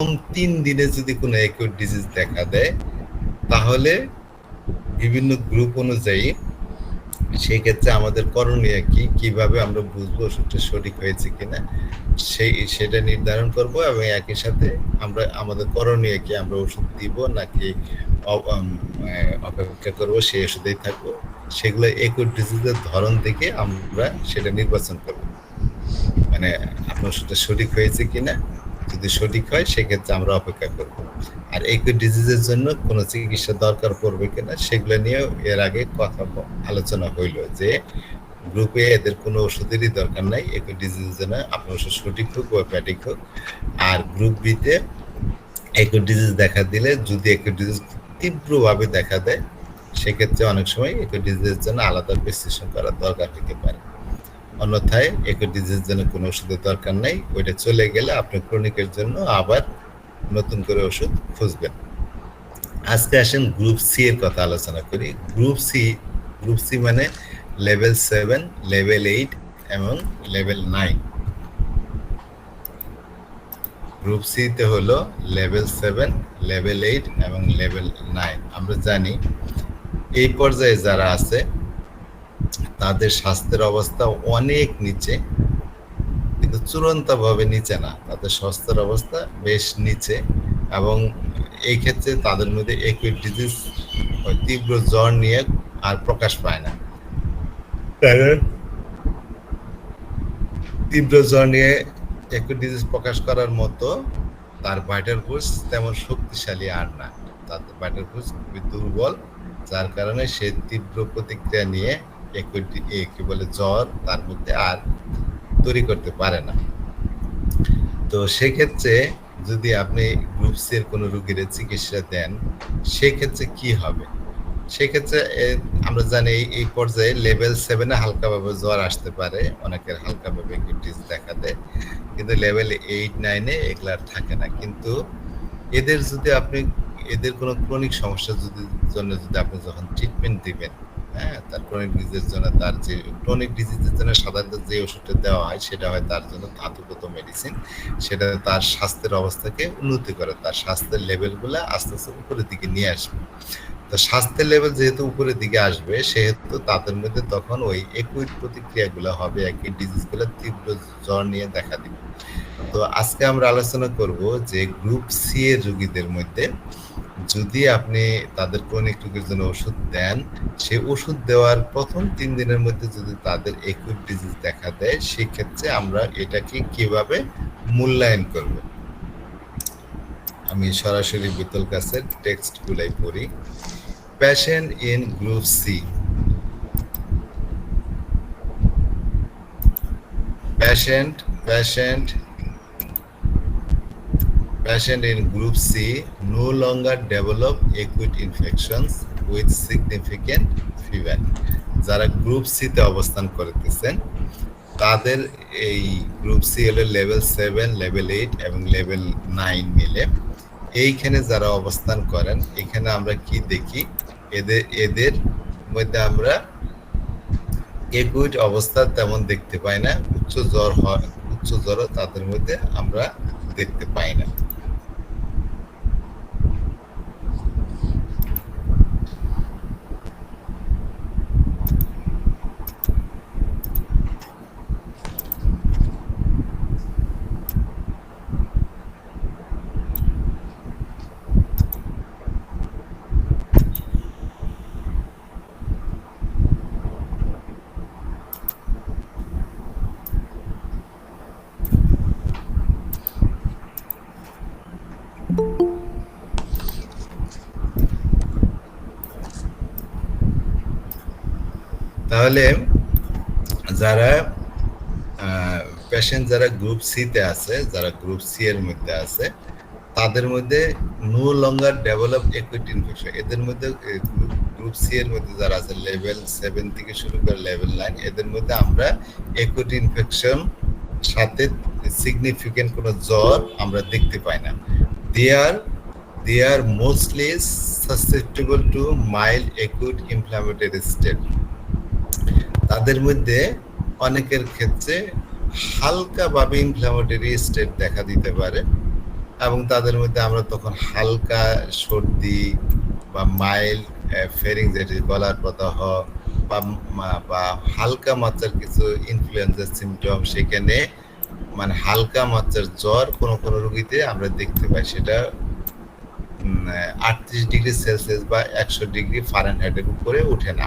3 দিনে যদি কোনো অ্যাকিউট ডিজিজ দেখা দেয়, তাহলে বিভিন্ন গ্রুপ অনুযায়ী সেই ক্ষেত্রে আমাদের করণীয় কি, কিভাবে আমরা বুঝবো ওষুধটা সঠিক হয়েছে কিনা, সেটা নির্ধারণ করব এবং একই সাথে আমরা আমাদের করণীয় কি, আমরা ওষুধ দিব নাকি অপেক্ষা করব, সেই ওষুধেই থাকবো, সেগুলো অ্যাকিউট ডিজিজের ধরন থেকে আমরা সেটা নির্বাচন করব। মানে আপনার ওষুধটা সঠিক হয়েছে কিনা, যদি সঠিক হয় সেক্ষেত্রে আমরা অপেক্ষা করব। আর অ্যাকিউট ডিজিজের জন্য কোনো চিকিৎসা দরকার পড়বে কিনা সেগুলো নিয়েও এর আগে কথা আলোচনা হইল যে গ্রুপে এদের কোনো ওষুধেরই দরকার নাই অ্যাকিউট ডিজিজের জন্য, আপনার ওষুধ সঠিক হোক বা প্যাটিক হোক। আর গ্রুপ বিতে অ্যাকিউট ডিজিজ দেখা দিলে, যদি অ্যাকিউট ডিজিজ তীব্রভাবে দেখা দেয়, সেক্ষেত্রে অনেক সময় অ্যাকিউট ডিজিজের জন্য আলাদা প্রেসক্রিপশন করার দরকার হতে পারে। অন্যথায় অ্যাকিউট ডিজিজের জন্য কোনো ওষুধের দরকার নাই, ওইটা চলে গেলে আপনি ক্রনিকের জন্য আবার নতুন করে ওষুধ খুঁজবেন। আজকে আসেন গ্রুপ সি এর কথা আলোচনা করি। গ্রুপ সি মানে লেভেল 7, লেভেল 8 এবং লেভেল 9। গ্রুপ সি তে হলো লেভেল 7, লেভেল 8 এবং লেভেল 9। আমরা জানি এই পর্যায়ে যারা আছে তাদের স্বাস্থ্যের অবস্থা অনেক নিচে, কিন্তু চূড়ান্তভাবে নিচে না, তাদের স্বাস্থ্যের অবস্থা বেশ নিচে। এবং এই ক্ষেত্রে তাদের মধ্যে অ্যাকিউট ডিজিজ, তীব্র জ্বর নিয়ে আর প্রকাশ পায় না। তীব্র জ্বর নিয়ে অ্যাকিউট ডিজিজ প্রকাশ করার মতো তার ভাইটাল ফোর্স তেমন শক্তিশালী আর না, তাদের ভাইটাল ফোর্স খুবই দুর্বল, যার কারণে সে তীব্র প্রতিক্রিয়া নিয়ে কি বলে জ্বর তার মধ্যে আর তৈরি করতে পারে না। তো সেক্ষেত্রে যদি আপনি গ্রুপ সি এর কোনো রোগীর চিকিৎসা দেন, সেক্ষেত্রে কি হবে? সেক্ষেত্রে আমরা জানি এই পর্যায়ে লেভেল 7-এ হালকাভাবে জ্বর আসতে পারে, অনেকের হালকাভাবে ডিজিজ দেখা দেয়, কিন্তু লেভেল 8-9-এ এগুলা থাকে না। কিন্তু এদের যদি আপনি এদের কোনো ক্রনিক সমস্যা জন্য যদি আপনি যখন ট্রিটমেন্ট দিবেন, হ্যাঁ, তার ক্রনিক ডিজিজের জন্য, তার যে ক্রনিক ডিজিজের জন্য সাধারণত যে ওষুধটা দেওয়া হয় সেটা হয় তার জন্য ধাতুগত মেডিসিন, সেটা তার স্বাস্থ্যের অবস্থাকে উন্নতি করে, তার স্বাস্থ্যের লেভেলগুলো আস্তে আস্তে উপরের দিকে নিয়ে আসবে। তো স্বাস্থ্যের লেভেল যেহেতু উপরের দিকে আসবে, সেহেতু তাদের মধ্যে তখন ওই অ্যাকিউট প্রতিক্রিয়াগুলো হবে, অ্যাকিউট ডিজিজগুলো তীব্র জ্বর নিয়ে দেখা দিবে। তো আজকে আমরা আলোচনা করব যে গ্রুপ সি এর রোগীদের মধ্যে যদি আপনি তাদের ক্রনিক রোগের জন্য ওষুধ দেন, সেই ওষুধ দেওয়ার প্রথম 3 দিনের মধ্যে যদি তাদের অ্যাকিউট ডিজিজ দেখা দেয়, সেই ক্ষেত্রে আমরা এটাকে কিভাবে মূল্যায়ন করব। আমি সরাসরি বিতল কাছের টেক্সটগুলাই পড়ি। Patient in Group C. Patient in Group C no longer develop acute infections with significant fever. যারা গ্রুপ সি তে অবস্থান করতেছেন তাদের এই গ্রুপ সি হলো লেভেল 7, লেভেল 8 এবং লেভেল 9 মিলে। এইখানে যারা অবস্থান করেন, এখানে আমরা কি দেখি, এদের মধ্যে আমরা অ্যাকিউট অবস্থা তেমন দেখতে পাই না, উচ্চ জ্বরও তাদের মধ্যে আমরা দেখতে পাই না। তাহলে যারা পেশেন্ট যারা গ্রুপ সি তে আছে, যারা গ্রুপ সি এর মধ্যে আছে, তাদের মধ্যে no longer develop acute infection, এদের মধ্যে গ্রুপ সি এর মধ্যে যারা আছে লেভেল 7 থেকে শুরু করে লেভেল 9, এদের মধ্যে আমরা অ্যাকিউট ইনফেকশন সাথে সিগনিফিকেন্ট কোনো জ্বর আমরা দেখতে পাই না। they are mostly susceptible to mild acute inflammatory state. তাদের মধ্যে অনেকের ক্ষেত্রে হালকাভাবে ইনফ্ল্যামেটরি স্টেট দেখা দিতে পারে, এবং তাদের মধ্যে আমরা তখন হালকা সর্দি বা মাইল্ড ফেরিংজাইটিস, গলার প্রদাহ বা হালকা মাত্রার কিছু ইনফ্লুয়েঞ্জার সিমটম, সেখানে মানে হালকা মাত্রার জ্বর কোনো কোনো রোগীতে আমরা দেখতে পাই, সেটা 38°C বা 100°F উপরে ওঠে না।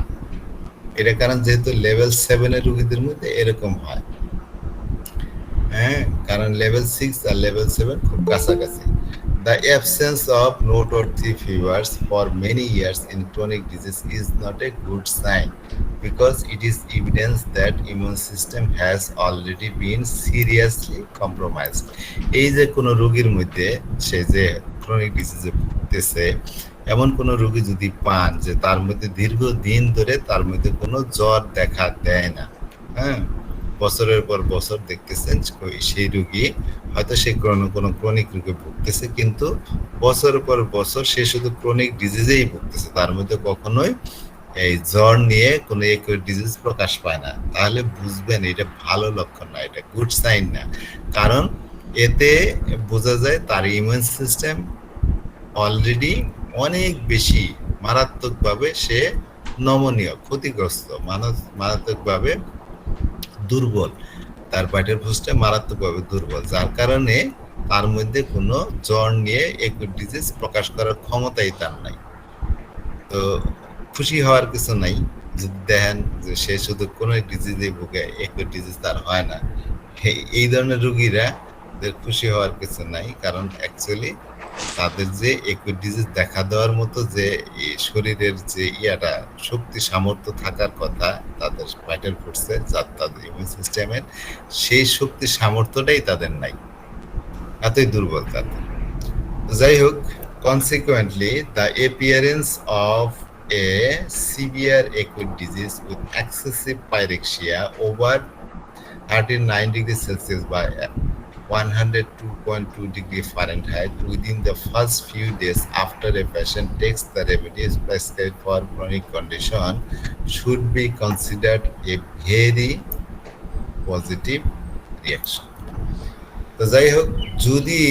এটা কারণ যেহেতু লেভেল 7 এর রোগীদের মধ্যে এরকম হয়। হ্যাঁ, কারণ লেভেল 6 আর লেভেল 7 খুব কাছাকাছি। The absence of noteworthy fevers for many years in chronic disease is not a good sign because it is evidence that immune system has already been seriously compromised. এই যে কোনো রোগীর মধ্যে সে যে ক্রনিক ডিজিজে ভুগতেছে, এমন কোনো রোগী যদি পান যে তার মধ্যে দীর্ঘদিন ধরে তার মধ্যে কোনো জ্বর দেখা দেয় না, হ্যাঁ, বছরের পর বছর দেখতেছেন সেই রোগী হয়তো সে কোনো ক্রনিক রোগে ভুগতেছে, কিন্তু বছরের পর বছর সে শুধু ক্রনিক ডিজিজেই ভুগতেছে, তার মধ্যে কখনোই এই জ্বর নিয়ে কোনো একই ডিজিজ প্রকাশ পায় না, তাহলে বুঝবেন এটা ভালো লক্ষণ না, এটা গুড সাইন না। কারণ এতে বোঝা যায় তার ইমিউন সিস্টেম অলরেডি অনেক বেশি মারাত্মকভাবে সে নমনীয়, ক্ষতিগ্রস্ত, মারাত্মকভাবে দুর্বল, তার পেটের ফুসটা মারাত্মকভাবে দুর্বল, যার কারণে তার মধ্যে কোনো জ্বর নিয়ে একটু ডিজিজ প্রকাশ করার ক্ষমতাই তার নাই। তো খুশি হওয়ার কিছু নাই যদি দেখেন যে সে শুধু কোনো ডিজিজে ভুগে, একটু ডিজিজ তার হয় না, এই ধরনের রোগীরা খুশি হওয়ার কিছু নাই। কারণ অ্যাকচুয়ালি তাদের যে একটু ডিজিজ দেখা দেওয়ার মতো যে শরীরের যে শক্তি সামর্থ্য থাকার কথা তাদের ভাইটাল ফোর্সে, তাদের ইমিউন সিস্টেমের সেই শক্তি সামর্থ্যটাই তাদের নাই, এতই দুর্বল তাদের। যাই হোক, consequently the appearance of a severe acute disease with excessive pyrexia over 39°C by 102.2°F within the first few days after a patient takes the remedies prescribed for chronic condition should be considered a very positive reaction. তো যাই হোক, যদি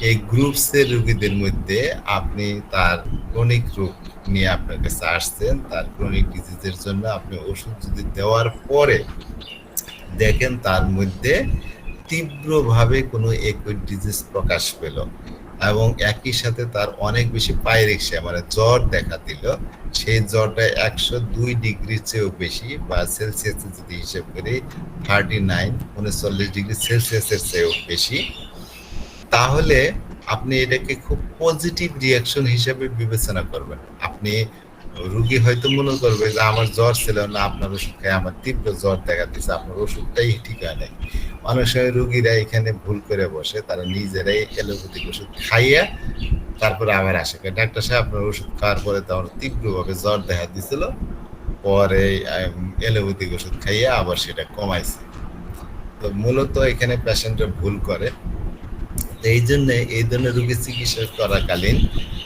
এই গ্রুপসের রোগীদের মধ্যে আপনি তার chronic রোগ নিয়ে আপনার কাছে আসছেন, তার ক্রনিক ডিজিজের জন্য আপনি ওষুধ যদি দেওয়ার পরে দেখেন তার মধ্যে তীব্রভাবে কোনো একই ডিজিজ প্রকাশ পেল এবং একই সাথে তার অনেক বেশি পাইরেক্সিয়া মানে জ্বর দেখা দিল, সেই জ্বরটা 102 চেয়েও বেশি বা সেলসিয়াসে যদি হিসেব করি 39 চেয়েও বেশি, তাহলে আপনি এটাকে খুব পজিটিভ রিয়াকশন হিসেবে বিবেচনা করবেন। আপনি রুগী হয়তো মনে করবে যে আমার জ্বর ছিল না, আপনার ওষুধ খাই আমার তীব্র জ্বর দেখা দিচ্ছে, আপনার ওষুধটাই ঠিক হয় নাই। অনেক সময় রুগীরা এখানে ভুল করে বসে, তারা নিজেরাই এলোপ্যাথিক ওষুধ খাইয়া তারপরে আবার আসে, ডাক্তার সাহেব আপনার ওষুধ খাওয়ার পরে তো আমার তীব্রভাবে জ্বর দেখা দিছিল, পরে এলোপ্যাথিক ওষুধ খাইয়া আবার সেটা কমাইছে। তো মূলত এখানে পেশেন্টরা ভুল করে। এই জন্য এই ধরনের রোগী চিকিৎসা করাকালীন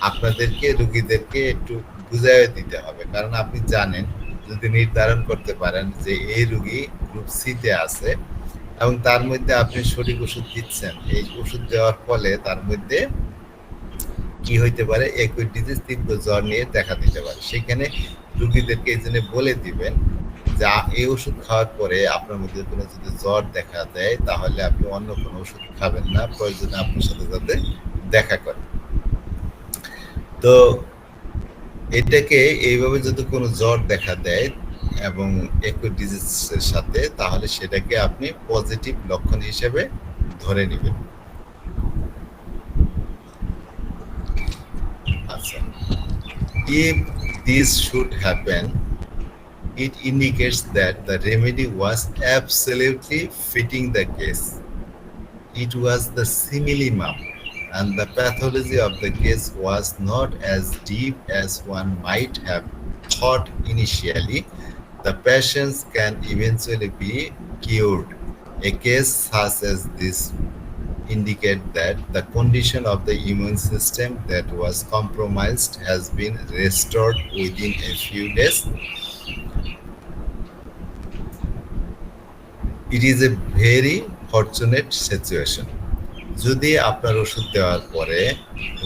আপনাদেরকে রোগীদেরকে একটু বুঝাই দিতে হবে, কারণ আপনি জানেন যদি নির্ধারণ করতে পারেন যে এই রোগী গ্রুপ সিতে আছে এবং তার মধ্যে আপনি সঠিক ওষুধ দিচ্ছেন, এই ওষুধ দেওয়ার ফলে তার মধ্যে কি হইতে পারে, একই ডিজিজ তীব্র জ্বর নিয়ে দেখা দিতে পারে, সেখানে রোগীদেরকে এই জন্য বলে দিবেন যে এই ওষুধ খাওয়ার পরে আপনার মধ্যে কোনো যদি জ্বর দেখা দেয় তাহলে আপনি অন্য কোনো ওষুধ খাবেন না, প্রয়োজনে আপনার সাথে যাতে দেখা করে। তো এটাকে এইভাবে যদি কোনো জ্বর দেখা দেয় এবং একই ডিজিজের সাথে, তাহলে সেটাকে আপনি পজিটিভ লক্ষণ হিসেবে ধরে নেবেন। আচ্ছা, if this should happen, it indicates that the remedy was absolutely fitting the case. It was the simillimum, and the pathology of the case was not as deep as one might have thought initially. The patients can eventually be cured. A case such as this indicate that the condition of the immune system that was compromised has been restored within a few days. It is a very fortunate situation. যদি আপনার ওষুধ দেওয়ার পরে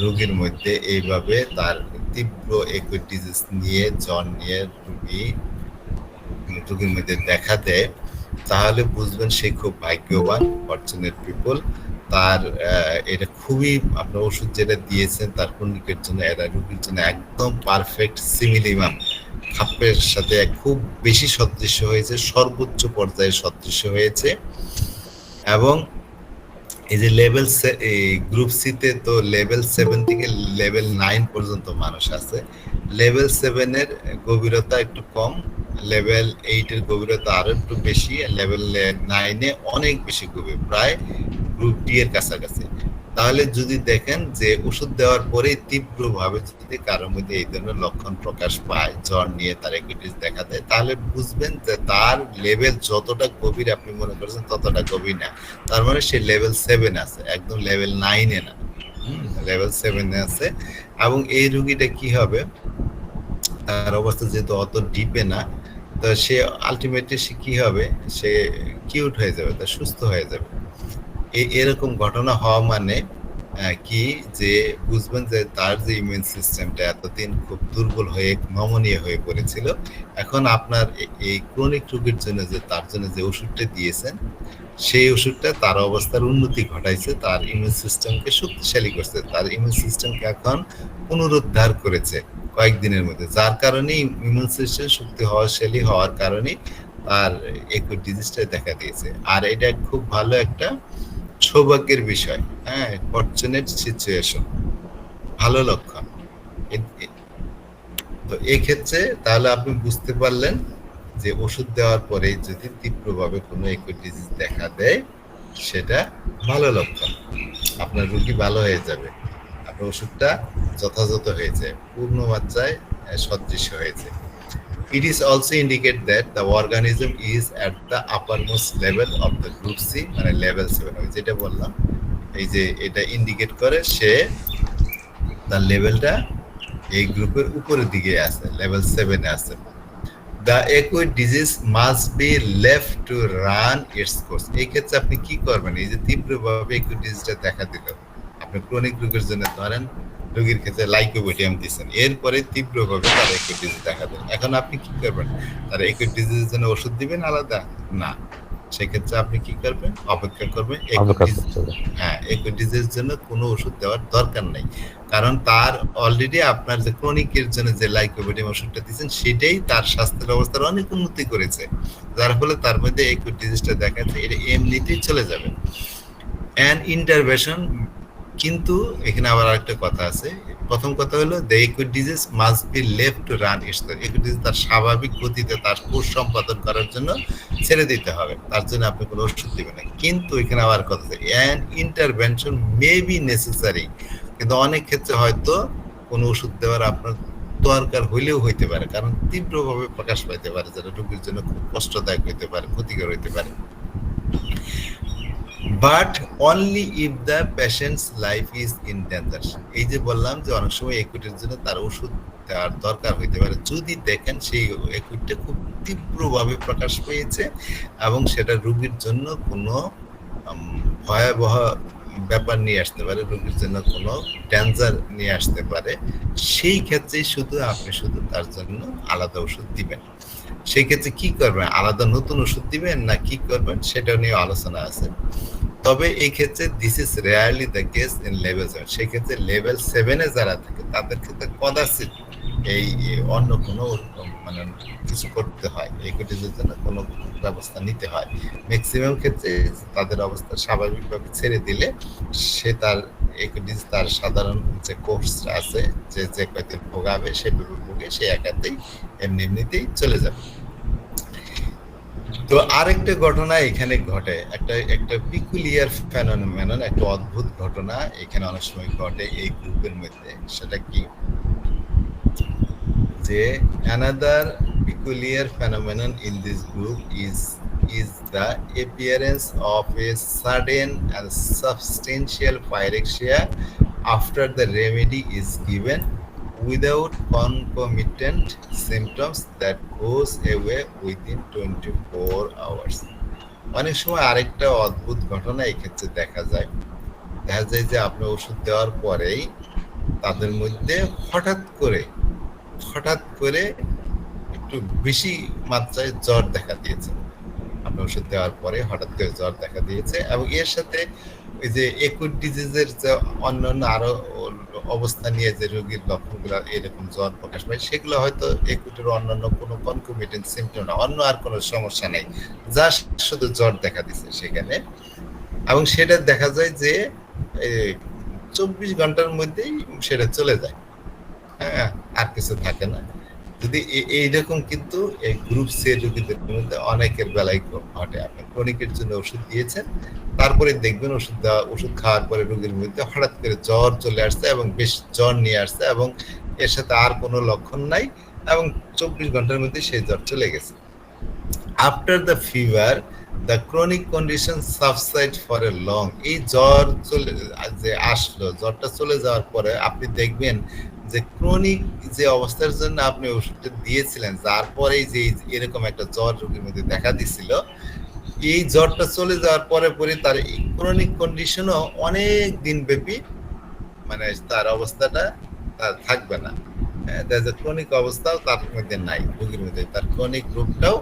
রোগীর মধ্যে এইভাবে তার তীব্র অ্যাকুট ডিজিজ নিয়ে জ্বর নিয়ে রোগীর মধ্যে দেখা দেয়, তাহলে বুঝবেন সে খুব ভাগ্যবান, ফরচুনেট পিপল। তার এটা খুবই, আপনার ওষুধ যেটা দিয়েছেন তার ক্রনিকের জন্য, এটা রোগীর জন্য একদম পারফেক্ট সিমিলিমাম, খাপের সাথে খুব বেশি সদৃশ্য হয়েছে, সর্বোচ্চ পর্যায়ে সদৃশ্য হয়েছে। এবং এই যে লেভেল গ্রুপ সিতে তো লেভেল 7 থেকে লেভেল 9 পর্যন্ত মানুষ আছে। লেভেল 7 এর গভীরতা একটু কম, লেভেল 8 এর গভীরতা আরো একটু বেশি, লেভেল 9 এ অনেক বেশি গভীর, প্রায় গ্রুপ ডি এর কাছাকাছি। তাহলে যদি দেখেন যে ওষুধ দেওয়ার পরে তীব্রভাবে যদি কারোর মধ্যে এই ধরনের লক্ষণ প্রকাশ পায়, জ্বর নিয়ে তার অ্যাকুইটিস দেখা দেয়, তাহলে বুঝবেন যে তার লেভেল যতটা গভীর আপনি মনে করছেন ততটা গভীর না। তার মানে সে লেভেল 7 আছে, একদম লেভেল 9 এ না, লেভেল 7 এ আছে। এবং এই রোগীটা কি হবে, তার অবস্থা যেহেতু অত ডিপে না, তো সে আলটিমেটলি সে কি হবে, সে কিউট হয়ে যাবে, তা সুস্থ হয়ে যাবে। এরকম ঘটনা হওয়া মানে কি, যে বুঝবেন যে তার যে ইমিউন সিস্টেমটা এতদিন খুব দুর্বল হয়ে নমনীয় হয়ে পড়েছিল, এখন আপনার এই ক্রনিক রোগের জন্য যে তার জন্য যে ওষুধটা দিয়েছেন, সেই ওষুধটা তার অবস্থার উন্নতি ঘটাইছে, তার ইমিউন সিস্টেমকে শক্তিশালী করছে, তার ইমিউন সিস্টেমকে এখন পুনরুদ্ধার করেছে কয়েকদিনের মধ্যে, যার কারণে ইমিউন সিস্টেম শক্তিশালী হওয়ার কারণে তার অ্যাকুট ডিজিজটা দেখা দিয়েছে। আর এটা খুব ভালো একটা সৌভাগ্যের বিষয়, হ্যাঁ, ফরচুনেট সিচুয়েশন, ভালো লক্ষণ। তো এই ক্ষেত্রে তাহলে আপনি বুঝতে পারলেন যে ওষুধ দেওয়ার পরে যদি তীব্রভাবে কোনো অ্যাকুট ডিজিজ দেখা দেয়, সেটা ভালো লক্ষণ, আপনার রোগী ভালো হয়ে যাবে, আপনার ওষুধটা যথাযথ হয়েছে, পূর্ণ মাত্রায় সদৃশ্য হয়েছে। It is also indicate that the organism is at the uppermost level of the group C, মানে level 7, ওই যেটা বললাম, এই যে এটা ইন্ডিকেট করে সে তার লেভেলটা এই গ্রুপের উপরের দিকে আছে, লেভেল 7 এ আছে। The acute disease must be left to run its course. এই ক্ষেত্রে আপনি কি করবেন, এই যে তীব্রভাবে acute diseaseটা দেখা দিল, আপনি ক্রনিক রোগের জন্য ধরেন রোগীর ক্ষেত্রে লাইকোপোডিয়াম দিচ্ছেন, এরপরে তীব্রভাবে তার অ্যাকুট ডিজিজ দেখা দিল, এখন আপনি কি করবেন, তার অ্যাকুট ডিজিজের জন্য ওষুধ দিবেন আলাদা না, সেক্ষেত্রে আপনি কি করবেন, অপেক্ষা করবেন। হ্যাঁ, অ্যাকুট ডিজিজের জন্য কোনো ওষুধ দেওয়ার দরকার নাই, কারণ তার অলরেডি আপনার যে ক্রনিকের জন্য যে লাইকোপোডিয়াম ওষুধটা দিচ্ছেন, সেটাই তার স্বাস্থ্যের অবস্থার অনেক উন্নতি করেছে, যার ফলে তার মধ্যে অ্যাকুট ডিজিজটা দেখাচ্ছে, এটা এমনিতেই চলে যাবে। অ্যান ইন্টারভেনশন, কিন্তু এখানে আবার আরেকটা কথা আছে। প্রথম কথা হলো the acute disease must be left to run it's course. Acute disease তার স্বাভাবিক গতিতে তার কোর্স সম্পাদন করার জন্য ছেড়ে দিতে হবে, তার জন্য আপনি কোনো ওষুধ দিবেন না। কিন্তু এখানে আবার কথা আছে, an intervention may be necessary, কিন্তু অনেক ক্ষেত্রে হয়তো কোনো ওষুধ দেওয়ার আপনার দরকার হইলেও হইতে পারে, কারণ তীব্রভাবে প্রকাশ পাইতে পারে, যেটা রোগীর জন্য খুব কষ্টদায়ক হইতে পারে, ক্ষতিকর হইতে পারে। But only if the patient's life is in danger. এই যে বললাম যে অনেক সময় অ্যাকুটের জন্য তার ওষুধ দেওয়ার দরকার হইতে পারে, যদি দেখেন সেই অ্যাকুটটা খুব তীব্রভাবে প্রকাশ পেয়েছে এবং সেটা রোগীর জন্য কোনো ভয়াবহ ব্যাপার নিয়ে আসতে পারে, রোগীর জন্য কোনো ডেঞ্জার নিয়ে আসতে পারে, সেই ক্ষেত্রেই শুধু আপনি শুধু তার জন্য আলাদা ওষুধ দিবেন। সেই ক্ষেত্রে কি করবেন, আলাদা নতুন ওষুধ দিবেন না কি করবেন, সেটা নিয়ে আলোচনা আছে। তবে এই ক্ষেত্রে this is rarely the case in level 7। সেই ক্ষেত্রে লেভেল 7 এ যারা থাকে তাদের ক্ষেত্রে কদাচিৎ এই অন্য কোনো মানে কিছু করতে হয়, অ্যাকুটিজের জন্য কোনো ব্যবস্থা নিতে হয়। ম্যাক্সিমাম ক্ষেত্রে তাদের অবস্থা স্বাভাবিকভাবে ছেড়ে দিলে সে তার অ্যাকুটিজ তার সাধারণ যে কোর্সটা আছে, যে যে কয়দিন ভোগাবে সেভাবে ভোগে, সে একাতেই এমনিতেই চলে যাবে। তো আরেকটা ঘটনা এখানে ঘটে, একটা পিকুলিয়ার ফেনোমেনন, একটা অদ্ভুত ঘটনা এখানে অনেক সময় ঘটে এই গ্রুপের মধ্যে। সেটা কি, যে another peculiar phenomenon in this group is the appearance of a sudden and substantial pyrexia after the remedy is given without concomitant symptoms that goes away within 24 hours. অনেক সময় আরেকটা অদ্ভুত ঘটনা এই ক্ষেত্রে দেখা যায়, দেখা যায় যে আপনি ওষুধ দেওয়ার পরেই তাদের মধ্যে হঠাৎ করে একটু বেশি মাত্রায় জ্বর দেখা দিয়েছে। আপনি ওষুধ দেওয়ার পরে হঠাৎ করে জ্বর দেখা দিয়েছে, এবং এর সাথে ওই যে একুট ডিজিজের যে অন্যান্য আরো অবস্থা নিয়ে যে রোগীর লক্ষণগুলো এরকম জ্বর প্রকাশ পায়, সেগুলো হয়তো একুটের অন্যান্য কোনো কনকমিটেন্ট সিমটম না, অন্য আর কোনো সমস্যা নেই, যা শুধু জ্বর দেখা দিচ্ছে সেখানে। এবং সেটা দেখা যায় যে 24 ঘন্টার মধ্যেই সেটা চলে যায়, হ্যাঁ, আর কিছু থাকে না। যদি এইরকম কিন্তু এই গ্রুপ সি রোগীদের মধ্যে অনেকের বেলায় ঘটে। আপনি ক্রনিকের জন্য ওষুধ দিয়েছেন, তারপরে দেখবেন ওষুধ খাওয়ার পরে রোগীর মধ্যে হঠাৎ করে জ্বর চলে আসছে এবং বেশ জ্বর নিয়ে আসছে, এবং এর সাথে আর কোনো লক্ষণ নাই, এবং 24 ঘন্টার মধ্যে সেই জ্বর চলে গেছে। After the fever the chronic condition subside for a long, এই জ্বর চলে যে আসলো, জ্বরটা চলে যাওয়ার পরে আপনি দেখবেন যে ক্রনিক যে অবস্থার জন্য আপনি ওষুধটা দিয়েছিলেন, যার পরেই যে এরকম একটা জ্বর রোগীর মধ্যে দেখা দিছিল, এই জ্বরটা চলে যাওয়ার পরে তার ক্রনিক কন্ডিশনও অনেক দিন ব্যাপী, মানে তার অবস্থাটা তার থাকবে না। ক্রনিক অবস্থাও তার মধ্যে নাই, রোগীর মধ্যে তার ক্রনিক রোগটাও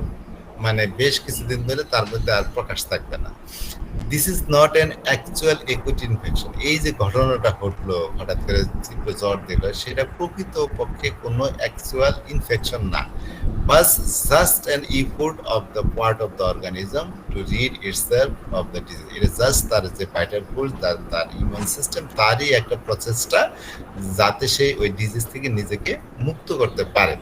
মানে বেশ কিছুদিন ধরে তার মধ্যে আর প্রকাশ থাকবে না। This is not an actual acute infection. এই যে ঘটনাটা ঘটলো, হঠাৎ করে তীব্র জ্বর দিল, সেটা প্রকৃত পক্ষে কোনো অ্যাকচুয়াল ইনফেকশন না, বাস just an effort of the part of the organism to rid itself of the disease. এটা জাস্ট তার যে ভাইটাল ফোর্স, তার ইমিউন সিস্টেম, তারই একটা প্রচেষ্টা যাতে সে ওই ডিজিজ থেকে নিজেকে মুক্ত করতে পারে।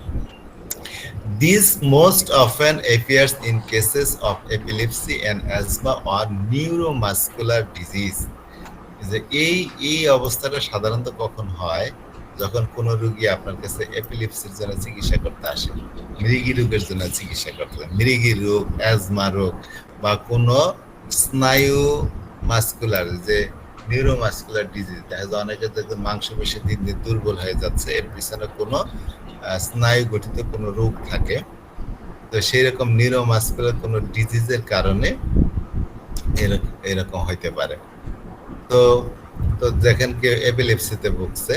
This most often appears in cases of epilepsy and asthma or neuromuscular disease. যে এই অবস্থাটা সাধারণত কখন হয়, যখন কোনো রোগী আপনার কাছে এপিলেপসির জন্য চিকিৎসা করতে আসে, মৃগী রোগের জন্য চিকিৎসা করতে, মৃগী রোগ, অ্যাজমা রোগ, বা কোনো স্নায়ু মাস্কুলার যে নিউরোমাস্কুলার ডিজিজ, দেখা যায় অনেকে দেখবেন মাংসপেশি দিন দিন দুর্বল হয়ে যাচ্ছে, এর পিছনে কোনো স্নায়ু গঠিত কোনো রোগ থাকে। তো সেই রকম নিউরোমাস্কুলার কোনো ডিজিজের কারণে এরকম হইতে পারে। তো তো দেখেন কেউ এপিলেপসিতে ভুগছে,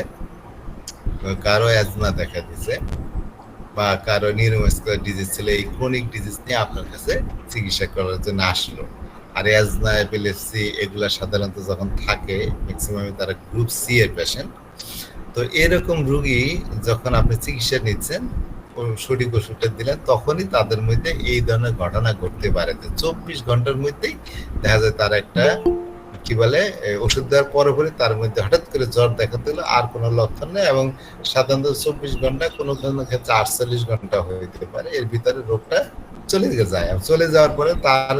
কারো অ্যাজমা দেখা দিছে, বা কারো নিউরোমাস্কুলার ডিজিজ ছিল, এই ক্রনিক ডিজিজ নিয়ে আপনার কাছে চিকিৎসা করার জন্য আসলো। আর অ্যাজমা, এপিলেপসি এগুলা সাধারণত যখন থাকে, ম্যাক্সিমাম তারা গ্রুপ সি এর পেশেন্ট। তো এরকম রোগী যখন আপনি চিকিৎসা নিচ্ছেন, সঠিক ওষুধটা দিলেন, তখনই তাদের মধ্যে এই ধরনের ঘটনা ঘটতে পারে যে 24 ঘন্টার মধ্যেই দেখা যায় তার একটা কি বলে ওষুধ দেওয়ার পরে তার মধ্যে হঠাৎ করে জ্বর দেখাতে হলো, আর কোনো লক্ষণ নেই, এবং সাধারণত 24 ঘন্টা, কোনো কোনো ক্ষেত্রে 48 ঘন্টা হইতে পারে, এর ভিতরে রোগটা চলে যায়। চলে যাওয়ার পরে তার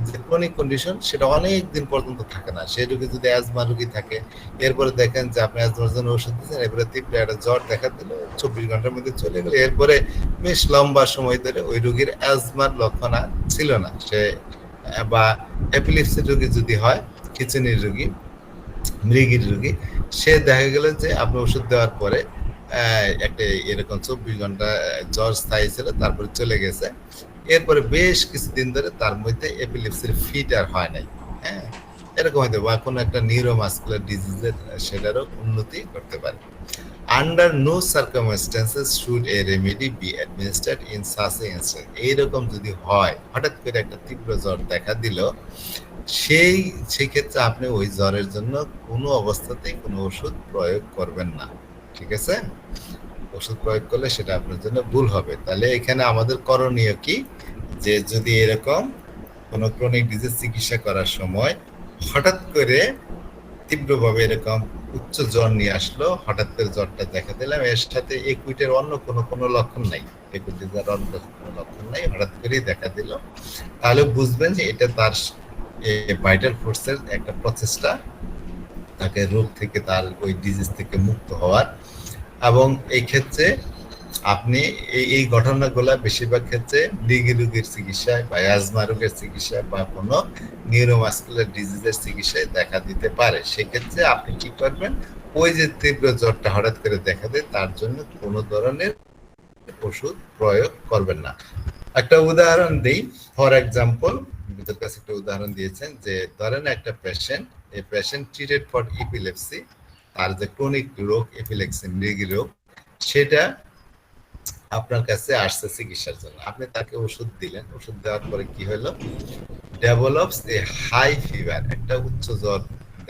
যে ক্রনিক কন্ডিশন সেটা অনেক দিন পর্যন্ত থাকে না। সেই রোগী যদি অ্যাজমা রোগী থাকে, এরপরে দেখেন যে আপনি অ্যাজমার জন্য ওষুধ দিচ্ছেন, এরপরে তীব্র একটা জ্বর দেখা দিল, 24 ঘন্টার মধ্যে চলে গেল, এরপরে বেশ লম্বা সময় ধরে ওই রোগীর অ্যাজমার লক্ষণ ছিল না। সে বা এপিলেপসি রোগী যদি হয়, খিচুনির রোগী, মৃগীর রোগী, সে দেখা গেল যে আপনি ওষুধ দেওয়ার পরে একটা এরকম 24 ঘন্টা জ্বর স্থায়ী ছিল, তারপরে চলে গেছে, এরপরে বেশ কিছুদিন ধরে তার মধ্যে এপিলেপসির ফিট আর হয় নাই, হ্যাঁ, এরকম হয়তো, বা কোনো একটা নিউরোমাস্কুলার ডিজিজের সেটারও উন্নতি করতে পারে। Under no circumstances should a remedy be administered in such a instance. এইরকম যদি হয়, হঠাৎ করে একটা তীব্র জ্বর দেখা দিল, সেই ক্ষেত্রে আপনি ওই জ্বরের জন্য কোনো অবস্থাতেই কোনো ওষুধ প্রয়োগ করবেন না, ঠিক আছে? ওষুধ প্রয়োগ করলে সেটা আপনার জন্য ভুল হবে। তাহলে এখানে আমাদের করণীয় কি, যে যদি এরকম কোনো ক্রনিক ডিজিজ চিকিৎসা করার সময় হঠাৎ করে তীব্রভাবে এরকম উচ্চ জ্বর নিয়ে আসলো, হঠাৎ করে জ্বরটা দেখা দিলাম, এর সাথে একুইটের অন্য কোনো লক্ষণ নাই, একুইটের অন্য কোনো লক্ষণ নাই, হঠাৎ করেই দেখা দিল, তাহলে বুঝবেন যে এটা তার ভাইটাল ফোর্সের একটা প্রচেষ্টা, তাকে রোগ থেকে, তার ওই ডিজিজ থেকে মুক্ত হওয়ার। এবং এই ক্ষেত্রে আপনি এই ঘটনাগুলো বেশিরভাগ ক্ষেত্রে মৃগী রোগের চিকিৎসায় বা অ্যাজমা রোগের চিকিৎসায় বা কোনো নিউরোমাস্কুলার ডিজিজের চিকিৎসায় দেখা দিতে পারে। সেক্ষেত্রে আপনি কি করবেন, ওই যে তীব্র জ্বরটা হঠাৎ করে দেখা দেয়, তার জন্য কোনো ধরনের ওষুধ প্রয়োগ করবেন না। একটা উদাহরণ দিই, ফর এক্সাম্পল, ভিতর কাছে একটা উদাহরণ দিয়েছেন যে ধরেন একটা patient a patient treated for epilepsy, তার যে ক্রনিক রোগ এপিলেপসি মৃগী রোগ, সেটা আপনার কাছে আসছে চিকিৎসার জন্য। আপনি তাকে ওষুধ দিলেন, ওষুধ দেওয়ার পরে কি হলো, ডেভেলপস এ হাই ফিভার, একটা উচ্চ জ্বর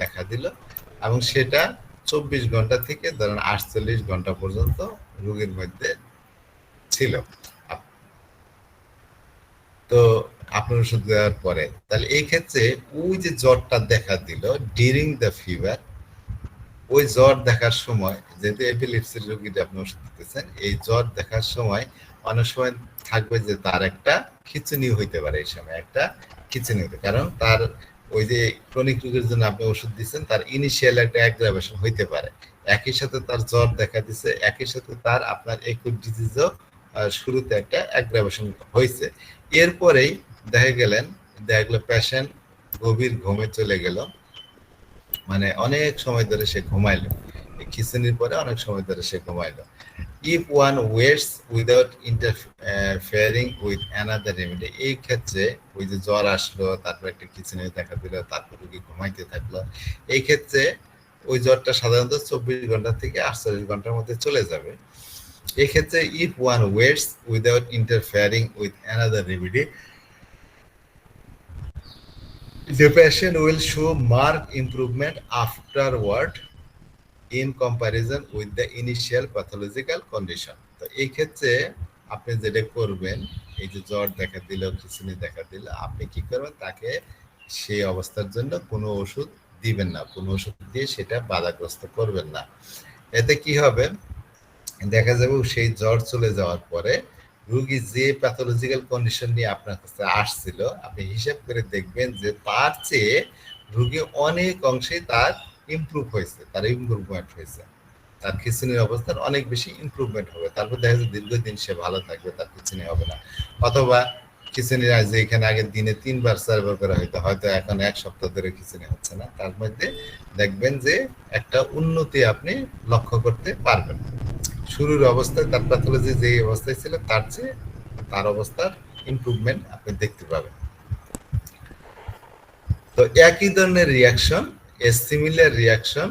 দেখা দিল, এবং সেটা 24 ঘন্টা থেকে ধরেন 48 ঘন্টা পর্যন্ত রোগীর মধ্যে ছিল। তো আপনার ওষুধ দেওয়ার পরে তাহলে এই ক্ষেত্রে ওই যে জ্বরটা দেখা দিল ডিউরিং দ্য ফিভার, ওই জ্বর দেখার সময়, যেহেতু এপিলেপসির রোগীটা আপনি ওষুধ দিতেছেন, এই জ্বর দেখার সময় অনেক সময় থাকবে যে তার একটা খিঁচুনি হইতে পারে, এই সময় একটা খিঁচুনি হইতে, কারণ তার ওই যে ক্রনিক রোগের জন্য আপনি ওষুধ দিচ্ছেন, তার ইনিশিয়াল একটা অ্যাগ্রাভেশন হইতে পারে, একই সাথে তার জ্বর দেখা দিচ্ছে, একই সাথে তার আপনার একুট ডিজিজও শুরুতে একটা অ্যাগ্রাভেশন হয়েছে। এরপরেই দেখা গেল পেশেন্ট গভীর ঘুমে চলে গেল, মানে অনেক সময় ধরে সে ঘুমাইলো, খিচুনির পরে অনেক সময় ধরে সে ঘুমাইলো। If one waits without interfering with another remedy, এই ক্ষেত্রে ওই যে জ্বর আসলো, তারপর একটা খিচুনি দেখা দিল, তারপর রোগী ঘুমাইতে থাকলো, এই ক্ষেত্রে ওই জ্বরটা সাধারণত 24 ঘন্টা থেকে 48 ঘন্টার মধ্যে চলে যাবে। এক্ষেত্রে if one waits without interfering with another remedy, the patient will show marked improvement afterward in comparison with the initial pathological condition. তো এই ক্ষেত্রে আপনি যেটা করবেন, এই যে জ্বর দেখা দিল, খিঁচুনি দেখা দিল, আপনি কি করবেন, তাকে সেই অবস্থার জন্য কোনো ওষুধ দিবেন না, কোনো ওষুধ দিয়ে সেটা বাধাগ্রস্ত করবেন না। এতে কি হবে, দেখা যাবে সেই জ্বর চলে যাওয়ার পরে রোগী যে প্যাথোলজিক্যাল কন্ডিশন নিয়ে আপনার কাছে আসছিল, আপনি হিসাব করে দেখবেন যে তার চেয়ে রোগী অনেক অংশে তার ইমপ্রুভ হয়েছে, তার ইমপ্রুভমেন্ট হয়েছে, তার খিচুনির অবস্থার অনেক বেশি ইমপ্রুভমেন্ট হবে। তারপর দেখা যাচ্ছে দীর্ঘদিন সে ভালো থাকবে, তার খিচুনি হবে না। অথবা খিচুনির যে এখানে আগে দিনে 3 বার 4 বার করা হইতো, হয়তো এখন 1 সপ্তাহ ধরে খিচুনি হচ্ছে না, তার মধ্যে দেখবেন যে একটা উন্নতি আপনি লক্ষ্য করতে পারবেন। শুরুর অবস্থায় তার প্যাথোলজি যে অবস্থায় ছিল, তার চেয়ে তার অবস্থার ইমপ্রুভমেন্ট আপনি দেখতে পাবেন। তো একই ধরনের রিয়াকশন, সিমিলার রিয়াকশন,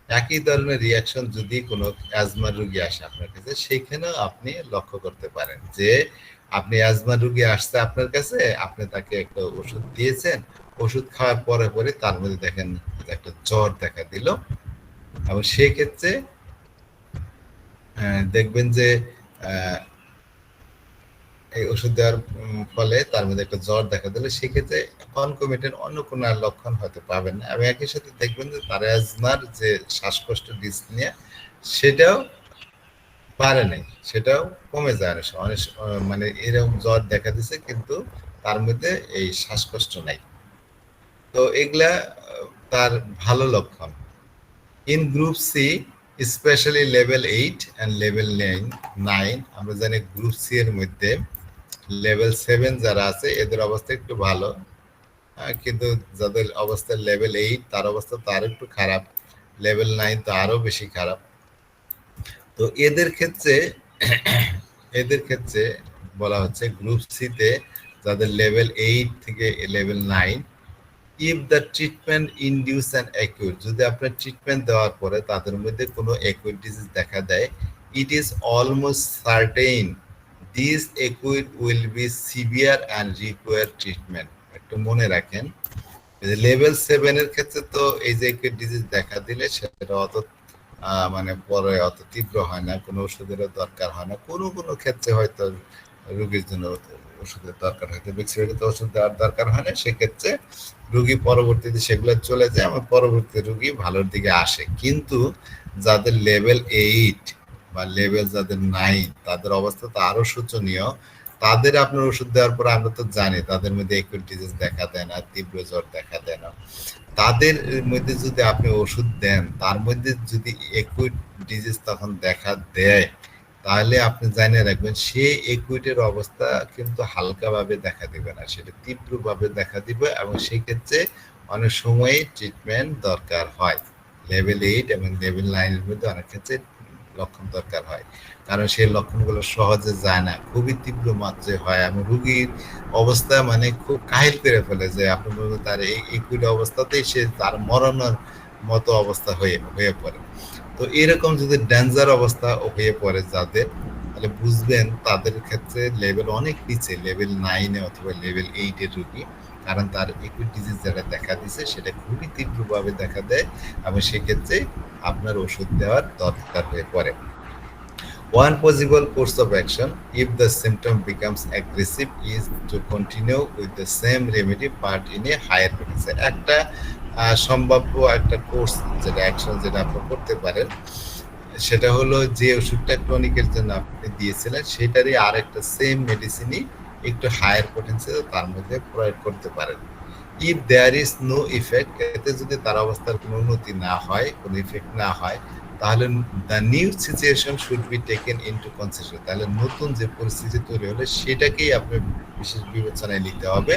একই ধরনের রিয়াকশন যদি কোনো অ্যাজমা রোগী আসে আপনার কাছে, সেখানেও আপনি লক্ষ্য করতে পারেন যে আপনি অ্যাজমা রোগী আসছে আপনার কাছে, আপনি তাকে একটা ওষুধ দিয়েছেন, ওষুধ খাওয়ার পরে পরে তার মধ্যে দেখেন একটা জ্বর দেখা দিল, এবং সেক্ষেত্রে দেখবেন যে এই ওষুধ দেওয়ার ফলে তার মধ্যে একটা জ্বর দেখা দিলে, সেক্ষেত্রে কনকমিটেন্ট অন্য কোনো লক্ষণ হয়তো পাবেন না, এবং একই সাথে দেখবেন যে তার অ্যাজমার যে শ্বাসকষ্ট ডিসনিয়া, সেটাও পারে নাই, সেটাও কমে যায় না, অনেক মানে এরকম জ্বর দেখা দিচ্ছে কিন্তু তার মধ্যে এই শ্বাসকষ্ট নাই। তো এগুলা তার ভালো লক্ষণ। In group C, specially level 8 and level 9, আমরা জানি গ্রুপ সি এর মধ্যে লেভেল 7 যারা আছে এদের অবস্থা একটু ভালো, কিন্তু যাদের অবস্থা লেভেল 8 তার অবস্থা তো আরো একটু খারাপ, লেভেল 9 তো আরো বেশি খারাপ। তো এদের ক্ষেত্রে বলা হচ্ছে গ্রুপ সি তে যাদের লেভেল 8 থেকে level 9, if the treatment induce an acute, যদি আপনার ট্রিটমেন্ট দেওয়ার পরে তাদের মধ্যে কোনো অ্যাকিউট ডিজিজ দেখা দেয়, it is almost certain this acute will be severe and require treatment. একটু মনে রাখেন, লেভেল 7 এর ক্ষেত্রে তো এই যে অ্যাকিউট ডিজিজ দেখা দিলে সেটা অত মানে পরে অত তীব্র হয় না, কোনো ওষুধেরও দরকার হয় না, কোনো কোনো ক্ষেত্রে হয়তো রোগীর জন্য ওষুধের দরকার হয়তো, ব্যক্তিগত ওষুধ দেওয়ার দরকার হয় না, সেক্ষেত্রে রোগী পরবর্তীতে সেগুলো চলে যায়, আমার পরবর্তী রোগী ভালোর দিকে আসে। কিন্তু যাদের লেভেল 8 বা লেভেল যাদের 9, তাদের অবস্থা তো আরো শোচনীয়। তাদের আপনার ওষুধ দেওয়ার পর আমরা তো জানি তাদের মধ্যে অ্যাকিউট ডিজিজ দেখা দেয় না, তীব্র জ্বর দেখা দেয় না। তাদের মধ্যে যদি আপনি ওষুধ দেন, তার মধ্যে যদি অ্যাকিউট ডিজিজ তখন দেখা দেয়, তাহলে আপনি জানিয়ে রাখবেন সেই অ্যাকিউটের অবস্থা কিন্তু হালকাভাবে দেখা দিবে না, সেটা তীব্রভাবে দেখা দিবে, এবং সেই ক্ষেত্রে অনেক সময় ট্রিটমেন্ট দরকার হয়। লেভেল 8 এবং লেভেল 9 এর মধ্যে অনেক ক্ষেত্রে লক্ষণ দরকার হয়, কারণ সেই লক্ষণগুলো সহজে যায় না, খুবই তীব্র মাত্রায় হয় এবং রোগীর অবস্থা মানে খুব কাহিল করে ফেলে, যে আপনি বলবেন তার এই অবস্থাতেই সে তার মরণের মতো অবস্থা হয়ে হয়ে পড়ে। তো এরকম যদি ডেঞ্জার অবস্থা হয়ে পড়ে যাদের, তাহলে বুঝবেন তাদের ক্ষেত্রে লেভেল অনেক নিচে, লেভেল 9 অথবা লেভেল 8 এর রোগী, কারণ তার একুট ডিজিজ যেটা দেখা দিছে সেটা খুবই তীব্রভাবে দেখা দেয় এবং সেক্ষেত্রে আপনার ওষুধ দেওয়ার দরকার হয়ে পড়ে। One possible course of action if the symptom becomes aggressive is to continue with the same remedy but in a higher potency. একটা সম্ভাব্য একটা কোর্স যেটা অ্যাকশন যেটা আপনি করতে পারেন সেটা হলো যে ওষুধটা ক্রনিকের জন্য আপনি দিয়েছিলেন সেটারই আরেকটা সেম মেডিসিনই একটু হায়ার পটেন্সি তার মধ্যে প্রয়োগ করতে পারেন। If there is no effect, এতে যদি তার অবস্থার কোনো উন্নতি না হয়, কোনো ইফেক্ট না হয়, তাহলে the new situation should be taken into consideration, তাহলে নতুন যে পরিস্থিতি তৈরি হলে সেটাকেই আপনি বিশেষ বিবেচনায় নিতে হবে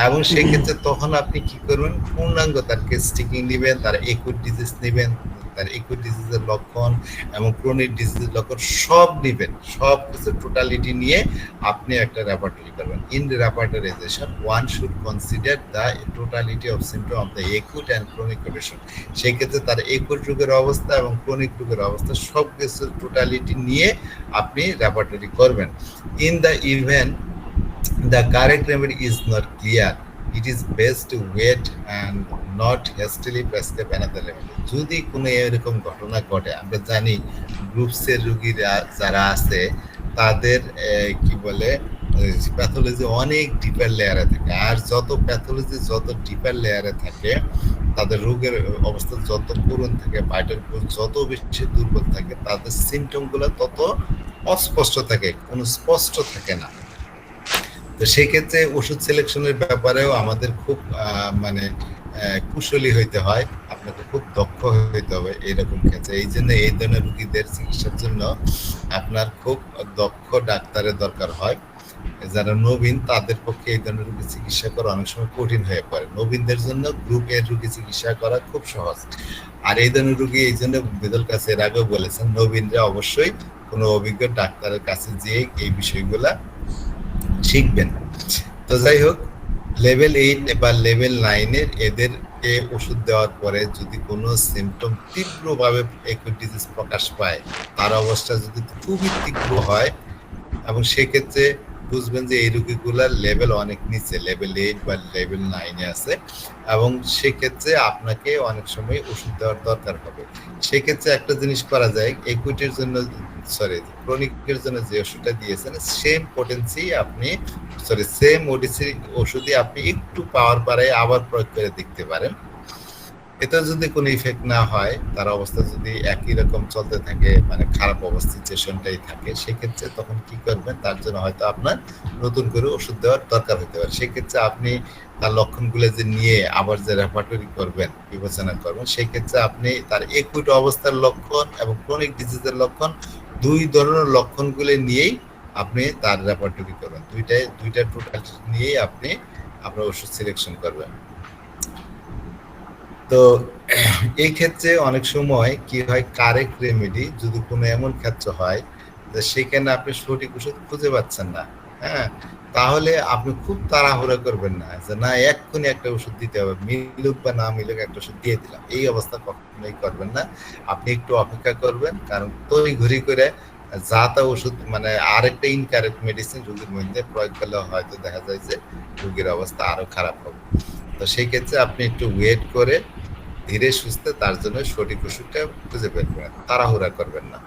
এবং সেই ক্ষেত্রে তখন আপনি কি করবেন, পূর্ণাঙ্গ তার কেস স্টিকিং নেবেন, তার একুট ডিজিজ নেবেন, তার একুট ডিজিজের লক্ষণ এবং ক্রনিক ডিজিজের লক্ষণ সব নেবেন, সব কিছু টোটালিটি নিয়ে আপনি একটা রেপার্টরি করবেন। In repertorization one should consider the totality of symptom of the acute and chronic condition, সেই ক্ষেত্রে তার একুট রোগের অবস্থা এবং ক্রনিক রোগের অবস্থা সব কিছু টোটালিটি নিয়ে আপনি রেপার্টরি করবেন। In the event the correct remedy is not clear, it is best to wait and not hastily prescribe another remedy. যদি কোনো এরকম ঘটনা ঘটে, আমরা জানি গ্রুপসের রোগীরা যারা আছে তাদের কি বলে প্যাথোলজি অনেক ডিপার লেয়ারে থাকে, আর যত প্যাথোলজি যত ডিপার লেয়ারে থাকে তাদের রোগের অবস্থা যত করুণ থাকে, ভাইটাল কোষ যত বেশি দুর্বল থাকে, তাদের সিমটমগুলো তত অস্পষ্ট থাকে, কোনো স্পষ্ট থাকে না। তো সেই ক্ষেত্রে ওষুধ সিলেকশনের ব্যাপারেও আমাদের খুব মানে কুশলী হইতে হয়, আপনাকে খুব দক্ষ হইতে হবে এইরকম ক্ষেত্রে। এই জন্য এই ধরনের রোগীদের চিকিৎসার জন্য আপনার খুব দক্ষ ডাক্তারের দরকার হয়। যারা নবীন তাদের পক্ষে এই ধরনের রোগী চিকিৎসা করা অনেক সময় কঠিন হয়ে পড়ে, নবীনদের জন্য গ্রুপ এর রোগী চিকিৎসা করা খুব সহজ। আর এই ধরনের রোগী এই জন্য বিদল কাছে এর আগেও বলেছেন, নবীনরা অবশ্যই কোনো অভিজ্ঞ ডাক্তারের কাছে যেয়ে এই বিষয়গুলা শিখবেন। তো যাই হোক, লেভেল 8 বা লেভেল 9 এর এদেরকে ওষুধ দেওয়ার পরে যদি কোনো সিমটম তীব্রভাবে একুট ডিজিজ প্রকাশ পায়, তার অবস্থা যদি খুবই তীব্র হয় এবং সেক্ষেত্রে বুঝবেন যে এই রোগীগুলার লেভেল অনেক নিচে, লেভেল 8 বা লেভেল 9 আছে এবং সেক্ষেত্রে আপনাকে অনেক সময় ওষুধ দেওয়ার দরকার হবে। সেক্ষেত্রে একটা জিনিস করা যায়, একুইটের জন্য ক্রনিকের জন্য যে ওষুধটা দিয়েছেন সেম পোটেন্সি আপনি সেম ওষুধই আপনি একটু পাওয়ার বাড়ায় আবার প্রয়োগ করে দেখতে পারেন। এটা যদি কোনো ইফেক্ট না হয়, তার অবস্থা যদি একই রকম চলতে থাকে, মানে খারাপ অবস্থা সিচুয়েশনটাই থাকে, সেক্ষেত্রে তখন কি করবেন, তার জন্য হয়তো আপনার নতুন করে ওষুধ দেওয়ার দরকার হতে পারে। সেক্ষেত্রে আপনি তার লক্ষণগুলো যে নিয়ে আবার যে রেপার্টরি করবেন, বিবেচনা করবেন, সেই ক্ষেত্রে আপনি তার একুট অবস্থার লক্ষণ এবং ক্রনিক ডিজিজের লক্ষণ দুই ধরনের লক্ষণগুলো নিয়েই আপনি তার রেপার্টরি করবেন, দুইটা টোটাল নিয়েই আপনি আপনার ওষুধ সিলেকশন করবেন। তো এই ক্ষেত্রে অনেক সময় কি হয়, কারেক্ট রেমেডি যদি কোনো এমন ক্ষেত্র হয় যে সেখানে আপনি সঠিক ওষুধ খুঁজে পাচ্ছেন না, হ্যাঁ, তাহলে আপনি খুব তাড়াহুড়া করবেন না যে না এক্ষুনি একটা ওষুধ দিতে হবে, মিলুক বা না মিলুক একটা ওষুধ দিয়ে দিলাম, এই অবস্থা কখনোই করবেন না। আপনি একটু অপেক্ষা করবেন, কারণ তড়িঘড়ি করে যা তা ওষুধ মানে আরেকটা ইনকারেক্ট মেডিসিন রোগীর মধ্যে প্রয়োগ করলে হয়তো দেখা যায় যে রোগীর অবস্থা আরো খারাপ হবে। তো সেই ক্ষেত্রে আপনি একটু ওয়েট করে ধীরে সুস্থে তার জন্য সঠিক ওষুধটা খুঁজে বের করেন, তাড়াহুড়া করবেন না।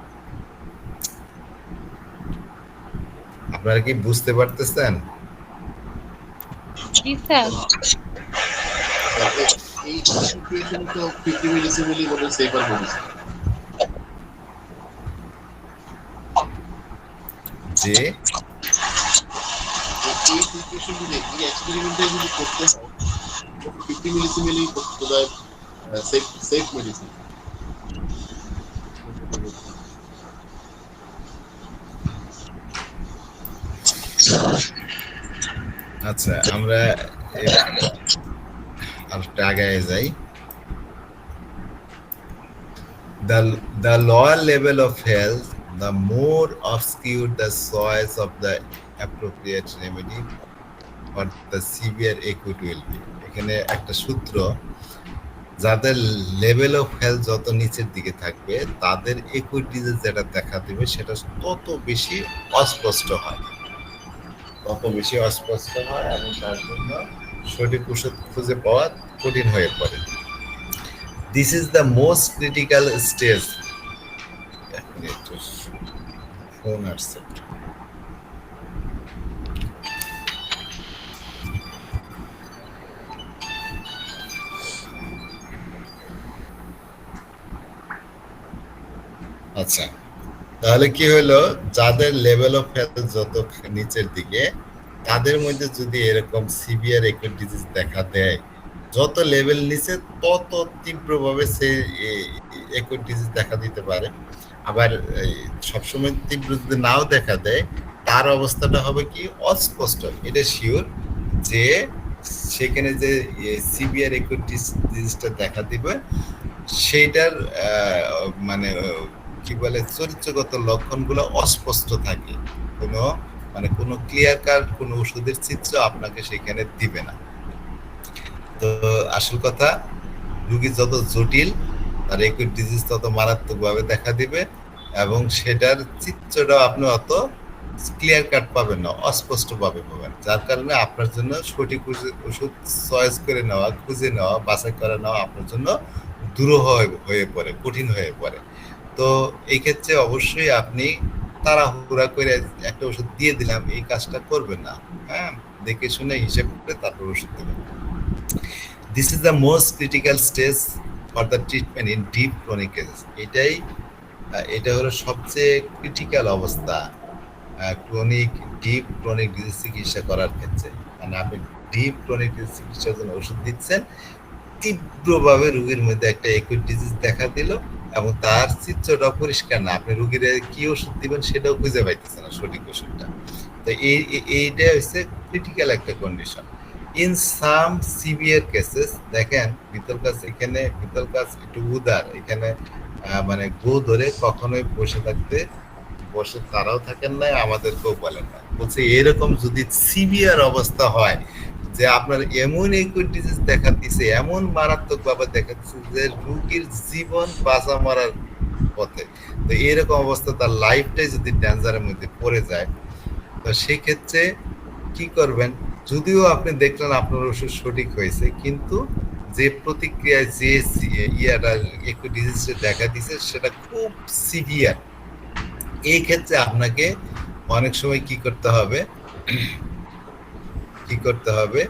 আপনারা কি বুঝতে পারতেছেন? জি স্যার। এই সিচুয়েশনে তো 50 মিলিসিমেলি বলে সেফার বলেছে যে এই সিচুয়েশন যদি এই এক্সপেরিমেন্টে যদি করতে হয় 50 মিলিসিমেলি করতে হয়, সেফ মেডিসিন। আচ্ছা, আমরা আরেকটা আগায় যাই। The lower level of health, the more obscure the choice of the appropriate remedy for the severe acute will be. এখানে একটা সূত্র, যাদের লেভেল অফ হেলথ যত নিচের দিকে থাকবে তাদের একুইট ডিজিজ যেটা দেখা দেবে সেটা তত বেশি অস্পষ্ট হয়, এবং তার জন্য সঠিক ওষুধ খুঁজে পাওয়া কঠিন হয়ে পড়ে। This is the most critical stage. Phone আসছে। আচ্ছা, তাহলে কি হলো, যাদের লেভেল অফ হেলথ যত নিচের দিকে তাদের মধ্যে যদি এরকম সিভিয়ার একুট ডিজিজ দেখা দেয়, যত লেভেল নিচে তত তীব্রভাবে সে একুট ডিজিজ দেখা দিতে পারে। আবার সবসময় তীব্র যদি নাও দেখা দেয় তার অবস্থাটা হবে কি অস্পষ্ট, এটা শিওর যে সেখানে যে সিভিয়ার একুট ডিজিজটা দেখা দিবে সেইটার মানে কি বলে চরিত্রগত লক্ষণগুলো অস্পষ্ট থাকে, কোনো ক্লিয়ার কাট কোনো ওষুধের চিত্র আপনাকে সেখানে দিবে না। তো আসল কথা, রোগী যত জটিল তার একুট ডিজিজ তত মারাত্মকভাবে দেখা দিবে, এবং সেটার চিত্রটাও আপনি অত ক্লিয়ার কাট পাবেন না, অস্পষ্টভাবে পাবেন, যার কারণে আপনার জন্য সঠিক ওষুধ চয়েস করে নেওয়া, খুঁজে নেওয়া, বাছাই করে নেওয়া আপনার জন্য দূরহ হয়ে পড়ে, কঠিন হয়ে পড়ে। তো এই ক্ষেত্রে অবশ্যই আপনি তাড়াহুড়া করে একটা ওষুধ দিয়ে দিলাম এই কাজটা করবেন না, হ্যাঁ, দেখে শুনে হিসেব করে তারপর ওষুধ দেবেন। This is the most critical stage for the treatment in deep chronic cases. এটা হলো সবচেয়ে ক্রিটিক্যাল অবস্থা ডিপ ক্রনিক ডিজিজ চিকিৎসা করার ক্ষেত্রে। মানে আপনি ডিপ ক্রনিক ডিজিজ চিকিৎসার জন্য ওষুধ দিচ্ছেন, তীব্রভাবে রোগীর মধ্যে একটা একুট ডিজিজ দেখা দিল এবং তার চিত্রটা পরিষ্কার না, আপনি রোগীর কি ওষুধ দিবেন সেটাও খুঁজে পাইতেছেন না, সঠিক ওষুধটা। তো এইটা হচ্ছে ক্রিটিক্যাল একটা condition. In some severe cases, দেখেন পিতল গাছ একটু উদার, এখানে মানে গো ধরে কখনোই বসে তারাও থাকেন না, আমাদেরকেও বলেন না, বলছে এরকম যদি সিভিয়ার অবস্থা হয় যে আপনার এমন একুট ডিজিজ দেখা দিছে, এমন মারাত্মক ভাবে দেখা দিচ্ছে যে রোগীর জীবন বাঁচা মারার পথে, তো এরকম অবস্থা তার লাইফটাই যদি ডেঞ্জারের মধ্যে পড়ে যায়, তো সেই ক্ষেত্রে কি করবেন? যদিও আপনি দেখলেন আপনার ওষুধ সঠিক হয়েছে, কিন্তু যে প্রতিক্রিয়ায় যে একুট ডিজিজটা দেখা দিছে সেটা খুব সিভিয়ার, এই ক্ষেত্রে আপনাকে অনেক সময় কি করতে হবে,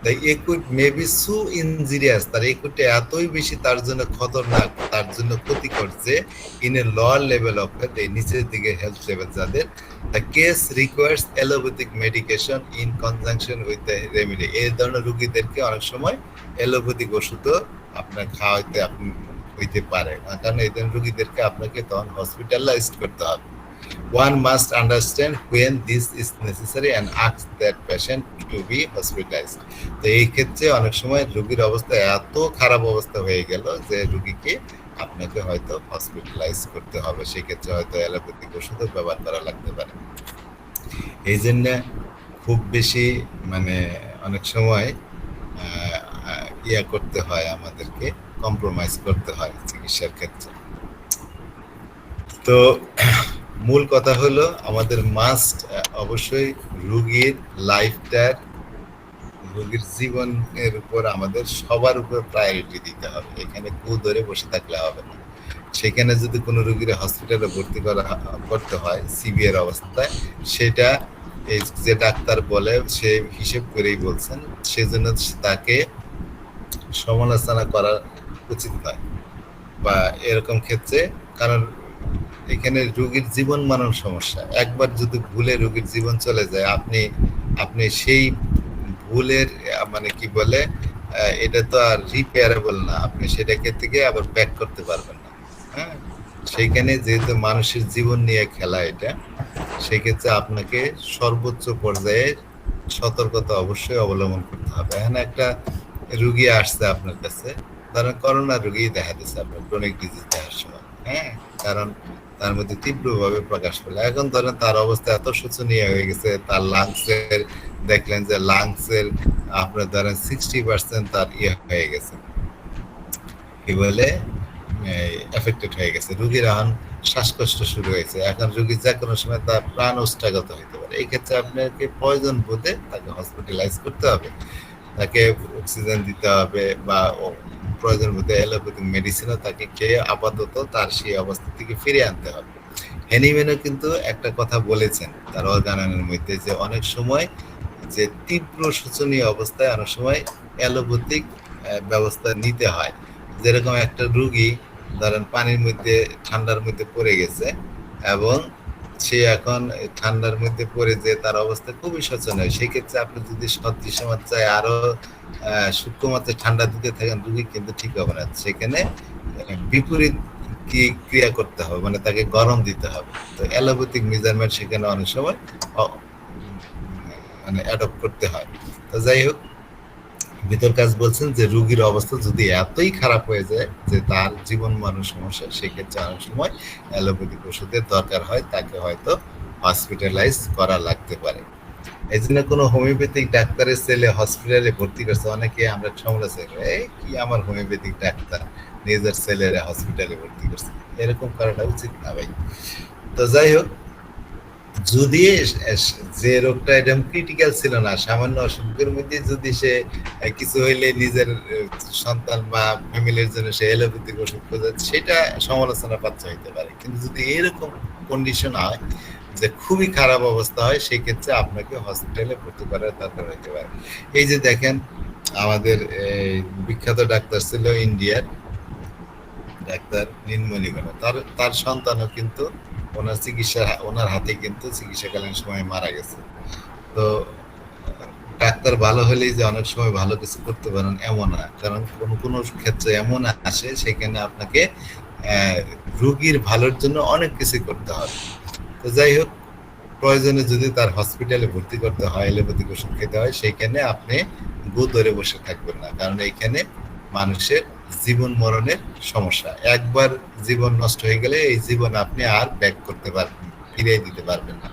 তাই একুট মেবি সু ইনজিরিয়াস, তার একুটটা এতই বেশি তার জন্য খতরনাক, তার জন্য ক্ষতিকর যে in a lower level of health, এই নিচের দিকে হেলথ লেভেল যাদের, the case requires allopathic medication in conjunction with the remedy. এই ধরনের রোগীদেরকে অনেক সময় অ্যালোপ্যাথিক ওষুধও আপনার খাওয়াইতে হইতে পারে, কারণ এই ধরনের রোগীদেরকে আপনাকে তখন হসপিটালাইজ করতে হবে। One must understand when this is necessary and ask that patient to be hospitalized. তো এই ক্ষেত্রে অনেক সময় রোগীর অবস্থা এত খারাপ অবস্থা হয়ে গেল যে রোগীকে আপনাকে হয়তো হসপিটালাইজ করতে হবে, সেক্ষেত্রে হয়তো অ্যালোপ্যাথিক ওষুধও ব্যবহার করা লাগতে পারে। এই জন্য খুব বেশি মানে অনেক সময় করতে হয়, আমাদেরকে কম্প্রোমাইজ করতে হয় চিকিৎসার ক্ষেত্রে। তো মূল কথা হলো আমাদের মাস্ট অবশ্যই রোগীর লাইফটার, রোগীর জীবনের উপর আমাদের সবার উপর প্রায়োরিটি দিতে হবে, এখানে ধরে বসে থাকলে হবে না। সেখানে যদি কোনো রোগীর হসপিটালে ভর্তি করতে হয় সিভিয়ার অবস্থায়, সেটা যে ডাক্তার বলে সে হিসেব করেই বলছেন, সেজন্য তাকে সমালোচনা করা উচিত নয় বা এরকম ক্ষেত্রে, কারণ এখানে রোগীর জীবন মানব সমস্যা, একবার যদি ভুলে রোগীর জীবন চলে যায়, আপনি সেই ভুলের মানে কি বলে এটা তো আর রিপেয়ারেবল না, আপনি সেটাকে থেকে আবার ব্যাক করতে পারবেন না। হ্যাঁ, সেইখানে যেহেতু মানুষের জীবন নিয়ে খেলা এটা, সেক্ষেত্রে আপনাকে সর্বোচ্চ পর্যায়ে সতর্কতা অবশ্যই অবলম্বন করতে হবে। এখানে একটা রুগী আসছে আপনার কাছে, ধরেন করোনা রুগী দেখা দিচ্ছে আপনার ক্রনিক ডিজিজ দেখার সময়, হ্যাঁ, কারণ তার মধ্যে তীব্রভাবে প্রকাশ পেল। এখন ধরেন তার অবস্থা এত শোচনীয় হয়ে গেছে, তার লাংসের দেখলেন যে লাংসের আপনার ধরেন 60% তার হয়ে গেছে, কি বলে এফেক্টেড হয়ে গেছে। রুগীর এখন শ্বাসকষ্ট শুরু হয়েছে, এখন রুগী যে কোনো সময় তার প্রাণ ওষ্ঠাগত হতে পারে। এই ক্ষেত্রে আপনাকে প্রয়োজন বোধে তাকে হসপিটালাইজ করতে হবে, তাকে অক্সিজেন দিতে হবে বা প্রয়োজন বোধে অ্যালোপ্যাথিক মেডিসিনও তাকে খেয়ে আপাতত তার সেই অবস্থা থেকে ফিরে আনতে হবে। হ্যানিম্যানও কিন্তু একটা কথা বলেছেন তার অর্গানানের মধ্যে, যে অনেক সময় যে তীব্র শোচনীয় অবস্থায় অনেক সময় অ্যালোপ্যাথিক ব্যবস্থা নিতে হয়। যেরকম একটা রুগী ধরেন পানির মধ্যে ঠান্ডার মধ্যে পড়ে গেছে এবং সে এখন ঠান্ডার মধ্যে পড়ে যে তার অবস্থা খুবই শোচনীয়, সেই ক্ষেত্রে আপনি যদি সদৃশ্য মাত্রায় আরো সূক্ষ্ম মাত্রায় ঠান্ডা দিতে থাকেন, রুগী কিন্তু ঠিক হবে না। সেখানে বিপরীত কি ক্রিয়া করতে হবে, মানে তাকে গরম দিতে হবে। তো অ্যালোপ্যাথিক মেজারমেন্ট সেখানে অনেক সময় মানে অ্যাডপ্ট করতে হয়। তো যাই হোক, ভিতর কাজ বলছেন যে রুগীর অবস্থা যদি এতই খারাপ হয়ে যায় যে তার জীবন মরণ সমস্যা, সেক্ষেত্রে অনেক সময় অ্যালোপ্যাথিক ওষুধের দরকার হয়, তাকে হয়তো হসপিটালাইজ করা লাগতে পারে। এই জন্য কোনো হোমিওপ্যাথিক ডাক্তারের ছেলে হসপিটালে ভর্তি করছে, অনেকে আমরা সমালোচনা করি, এই কি আমার হোমিওপ্যাথিক ডাক্তার নিজের ছেলেরা হসপিটালে ভর্তি করছে, এরকম করাটা উচিত না ভাই। তো যাই হোক, যদি যে রোগটা একদম ক্রিটিক্যাল ছিল না, সামান্য অসুখের মধ্যে যদি সে কিছু হইলে নিজের সন্তান বা ফ্যামিলির জন্য সে এলোপ্যাথিক ওষুধ খোঁজে, সেটা সমালোচনা পাচ্ছ হইতে পারে। কিন্তু যদি এরকম কন্ডিশন হয় যে খুবই খারাপ অবস্থা হয়, সেই ক্ষেত্রে আপনাকে হসপিটালে ভর্তি করার দরকার হইতে পারে। এই যে দেখেন, আমাদের বিখ্যাত ডাক্তার ছিল ইন্ডিয়ার ডাক্তার নীলমণিগণ, তার তার সন্তানও কিন্তু ওনার হাতে কিন্তু চিকিৎসাকালীন সময় মারা গেছে। তো ডাক্তার ভালো হলেই যে অনেক সময় ভালো কিছু করতে পারেন এমন না, কারণ কোনো কোনো ক্ষেত্রে এমন আসে সেখানে আপনাকে রুগীর ভালোর জন্য অনেক কিছু করতে হবে। তো যাই হোক, প্রয়োজনে যদি তার হসপিটালে ভর্তি করতে হয়, এলোপ্যাথিক ওষুধ খেতে হয়, সেইখানে আপনি গু ধরে বসে থাকবেন না, কারণ এইখানে মানুষের জীবন মরণের সমস্যা। একবার জীবন নষ্ট হয়ে গেলে এই জীবন আপনি আর ব্যাক করতে পারবেন, ফিরিয়ে দিতে পারবেন না।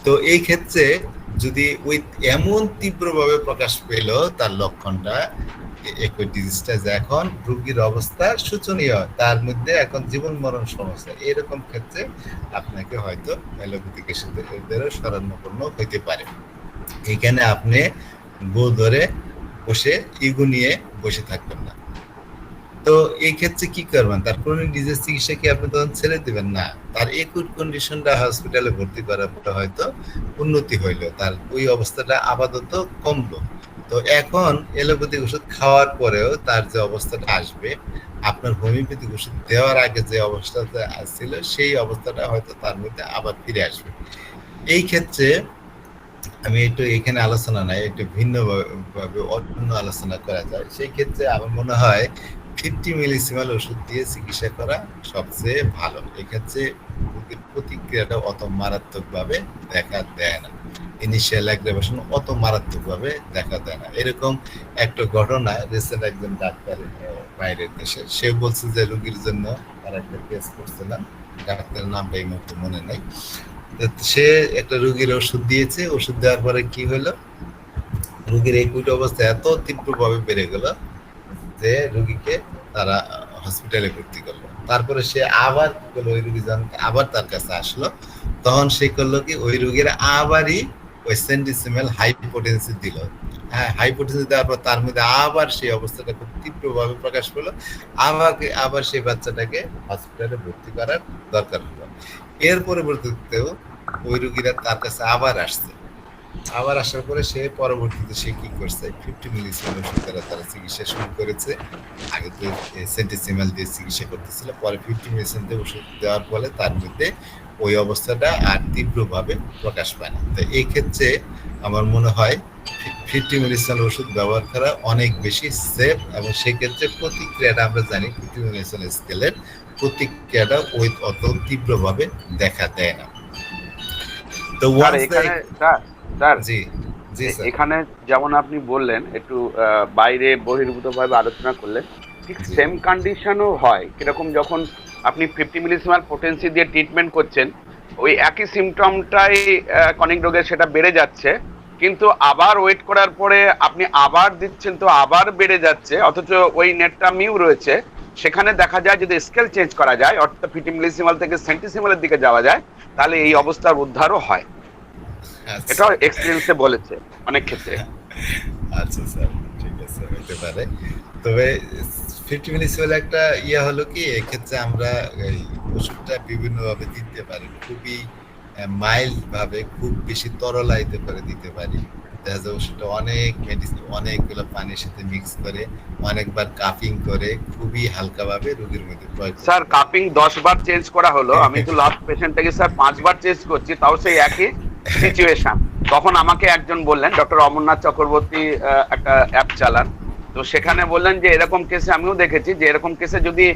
তো এই ক্ষেত্রে যদি ওই এমন তীব্রভাবে প্রকাশ পেল তার লক্ষণটা, একই ডিজিজটা যে এখন রোগীর অবস্থা শোচনীয়, তার মধ্যে এখন জীবন মরণ সমস্যা, এরকম ক্ষেত্রে আপনাকে হয়তো অ্যালোপ্যাথিক ওষুধেরও শরণাপন্ন হইতে পারে। এখানে আপনি গো ধরে বসে ইগু নিয়ে বসে থাকবেন না। তো এই ক্ষেত্রে কি করবেন, তার ক্রনিক ডিজিজ চিকিৎসা কি আপনি তখন ছেড়ে দিবেন না? তার একুট কন্ডিশনটা হসপিটালে ভর্তি করার পরে হয়তো উন্নতি হইলো, তার ওই অবস্থাটা আপাতত কমলো। তো এখন এলোপ্যাথিক ওষুধ খাওয়ার পরেও তার যে অবস্থাটা আসবে, আপনার হোমিওপ্যাথিক ওষুধ দেওয়ার আগে যে অবস্থাটা ছিল সেই অবস্থাটা হয়তো তার মধ্যে আবার ফিরে আসবে। এই ক্ষেত্রে আমি একটু এখানে আলোচনা নাই, একটু ভিন্নভাবে অন্য আলোচনা করা যায়। সেই ক্ষেত্রে আমার মনে হয় 50 মিলিসিমাল ওষুধ দিয়ে চিকিৎসা করা সবচেয়ে ভালো। এক্ষেত্রে রোগীর প্রতিক্রিয়াটা অত মারাত্মকভাবে দেখা দেয় না, ইনিশিয়াল অ্যাগ্রাভেশন অত মারাত্মকভাবে দেখা দেয় না। এরকম একটা ঘটনা রিসেন্ট একজন ডাক্তার বাইরের দেশে, সে বলছে যে রোগীর জন্য তার একটা কেস করছিলাম, ডাক্তারের নামটা এই মুহূর্তে মনে নাই। সে একটা রোগীর ওষুধ দিয়েছে, ওষুধ দেওয়ার পরে কি হলো, রোগীর একুট অবস্থা এত তীব্রভাবে বেড়ে গেল যে রোগীকে তারা হসপিটালে ভর্তি করলো। তারপরে সে আবার কি করলো, ওই রোগী যখন আবার তার কাছে আসলো, তখন সে করলো কি, ওই রোগীর আবারই ওই সেন্টিসিমেল হাইপোটেন্সি দিল। হ্যাঁ, হাইপোটেন্সি দেওয়ার পর তার মধ্যে আবার সেই অবস্থাটা খুব তীব্রভাবে প্রকাশ পেলো, আবার সেই বাচ্চাটাকে হসপিটালে ভর্তি করার দরকার হলো। এর পরবর্তীতেও ওই রোগীরা তার কাছে আবার আসছে, আবার আসার পরে সে পরবর্তীতে সে কি করছে, 50 মিলিসিমেল ওষুধ দ্বারা তারা চিকিৎসা শুরু করেছে। আগে তো সেন্টিসিমেল দিয়ে চিকিৎসা করতেছিল, পরে 50 মিলিসিমেল ওষুধ দেওয়ার ফলে তার মধ্যে ওই অবস্থাটা আর তীব্রভাবে প্রকাশ পায় না। তো এই ক্ষেত্রে আমার মনে হয় 50 মিলিসিমেল ওষুধ ব্যবহার করা অনেক বেশি সেফ, এবং সেক্ষেত্রে প্রতিক্রিয়াটা আমরা জানি 50 মিলিসিমেল স্কেলের প্রতিক্রিয়াটা ওই অত তীব্রভাবে দেখা দেয় না। তো জি জি স্যার, এখানে যেমন আপনি বললেন একটু বাইরে বহির্ভূত ভাবে আলোচনা করলেন, ঠিক জি সেম কন্ডিশনও হয় কিরকম, যখন আপনি 50 মিলিসিমাল পোটেন্সি দিয়ে ট্রিটমেন্ট করছেন, ওই একই সিমটমটাই কনিক রোগের সেটা বেড়ে যাচ্ছে, কিন্তু আবার ওয়েট করার পরে আপনি আবার দিচ্ছেন তো আবার বেড়ে যাচ্ছে, অথচ ওই নেটটা মিউ রয়েছে। সেখানে দেখা যায় যদি স্কেল চেঞ্জ করা যায়, অর্থাৎ 50 মিলিসিমাল থেকে সেন্টিসিমালের দিকে যাওয়া যায়, তাহলে এই অবস্থার উদ্ধারও হয়। আচ্ছা এটাও এক্সপিরিয়েন্সে বলেছে অনেক ক্ষেত্রে। আচ্ছা স্যার, ঠিক আছে, হতে পারে। তবে 50 মিলিসিমেল একটা হলো কি, এক্ষেত্রে আমরা এই ওষুধটা বিভিন্নভাবে দিতে পারি, খুবই মাইল্ড ভাবে, খুব বেশি তরলাইতে করে দিতে পারি। দেখা যায় ওষুধটা অনেক মেডিসিন অনেকগুলো পানির সাথে মিক্স করে অনেকবার কাপিং করে খুবই হালকা ভাবে রোগীর মধ্যে প্রয়োগ করতে স্যার পারি। কাপিং 10 বার চেঞ্জ করা হলো, আমি তো লাস্ট পেশেন্টটাকে স্যার 5 বার চেঞ্জ করছি, তাও সেই একই সিচুয়েশন। তখন আমাকে একজন বললেন, ডক্টর অমরনাথ চক্রবর্তী, একটা অ্যাপ চালান, তো সেখানে বললেন যে এরকম কেসে আমিও দেখেছি যে এরকম কেসে যদি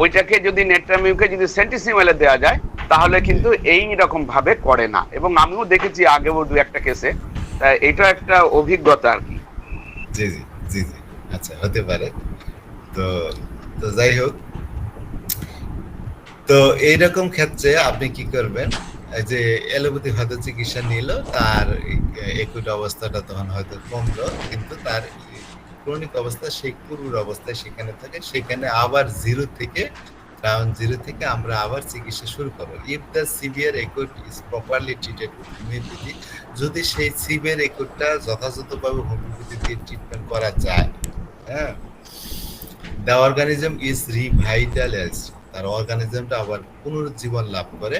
ওইটাকে যদি নেট্রামিউকে যদি সেন্টিসিমেলে দেওয়া যায়, তাহলে কিন্তু এই রকম ভাবে করে না, এবং আমিও দেখেছি আগেও 2-1টা কেসে। এটা একটা অভিজ্ঞতা আর কি। জি জি জি জি, আচ্ছা, হতে পারে। তো তো যাই হোক, তো এইরকম ক্ষেত্রে আপনি কি করবেন, এই যে এলোপ্যাথি হয়তো চিকিৎসা নিল, তার একুট অবস্থাটা তখন হয়তো কমলো, কিন্তু তার ক্রনিক অবস্থা সেই পূর্বের অবস্থায় সেখানে থাকে, সেখানে আবার গ্রাউন্ড জিরো থেকে আমরা আবার চিকিৎসা শুরু করবো। If the severe acute is properly treated with homeopathy, যদি সেই সিভিয়ার একুটটা যথাযথভাবে হোমিওপ্যাথি দিয়ে ট্রিটমেন্ট করা যায়, হ্যাঁ, দ্য অর্গানিজম ইজ রিভাইটালাইজড, তার অর্গানিজমটা আবার পুনরুজ্জীবন লাভ করে,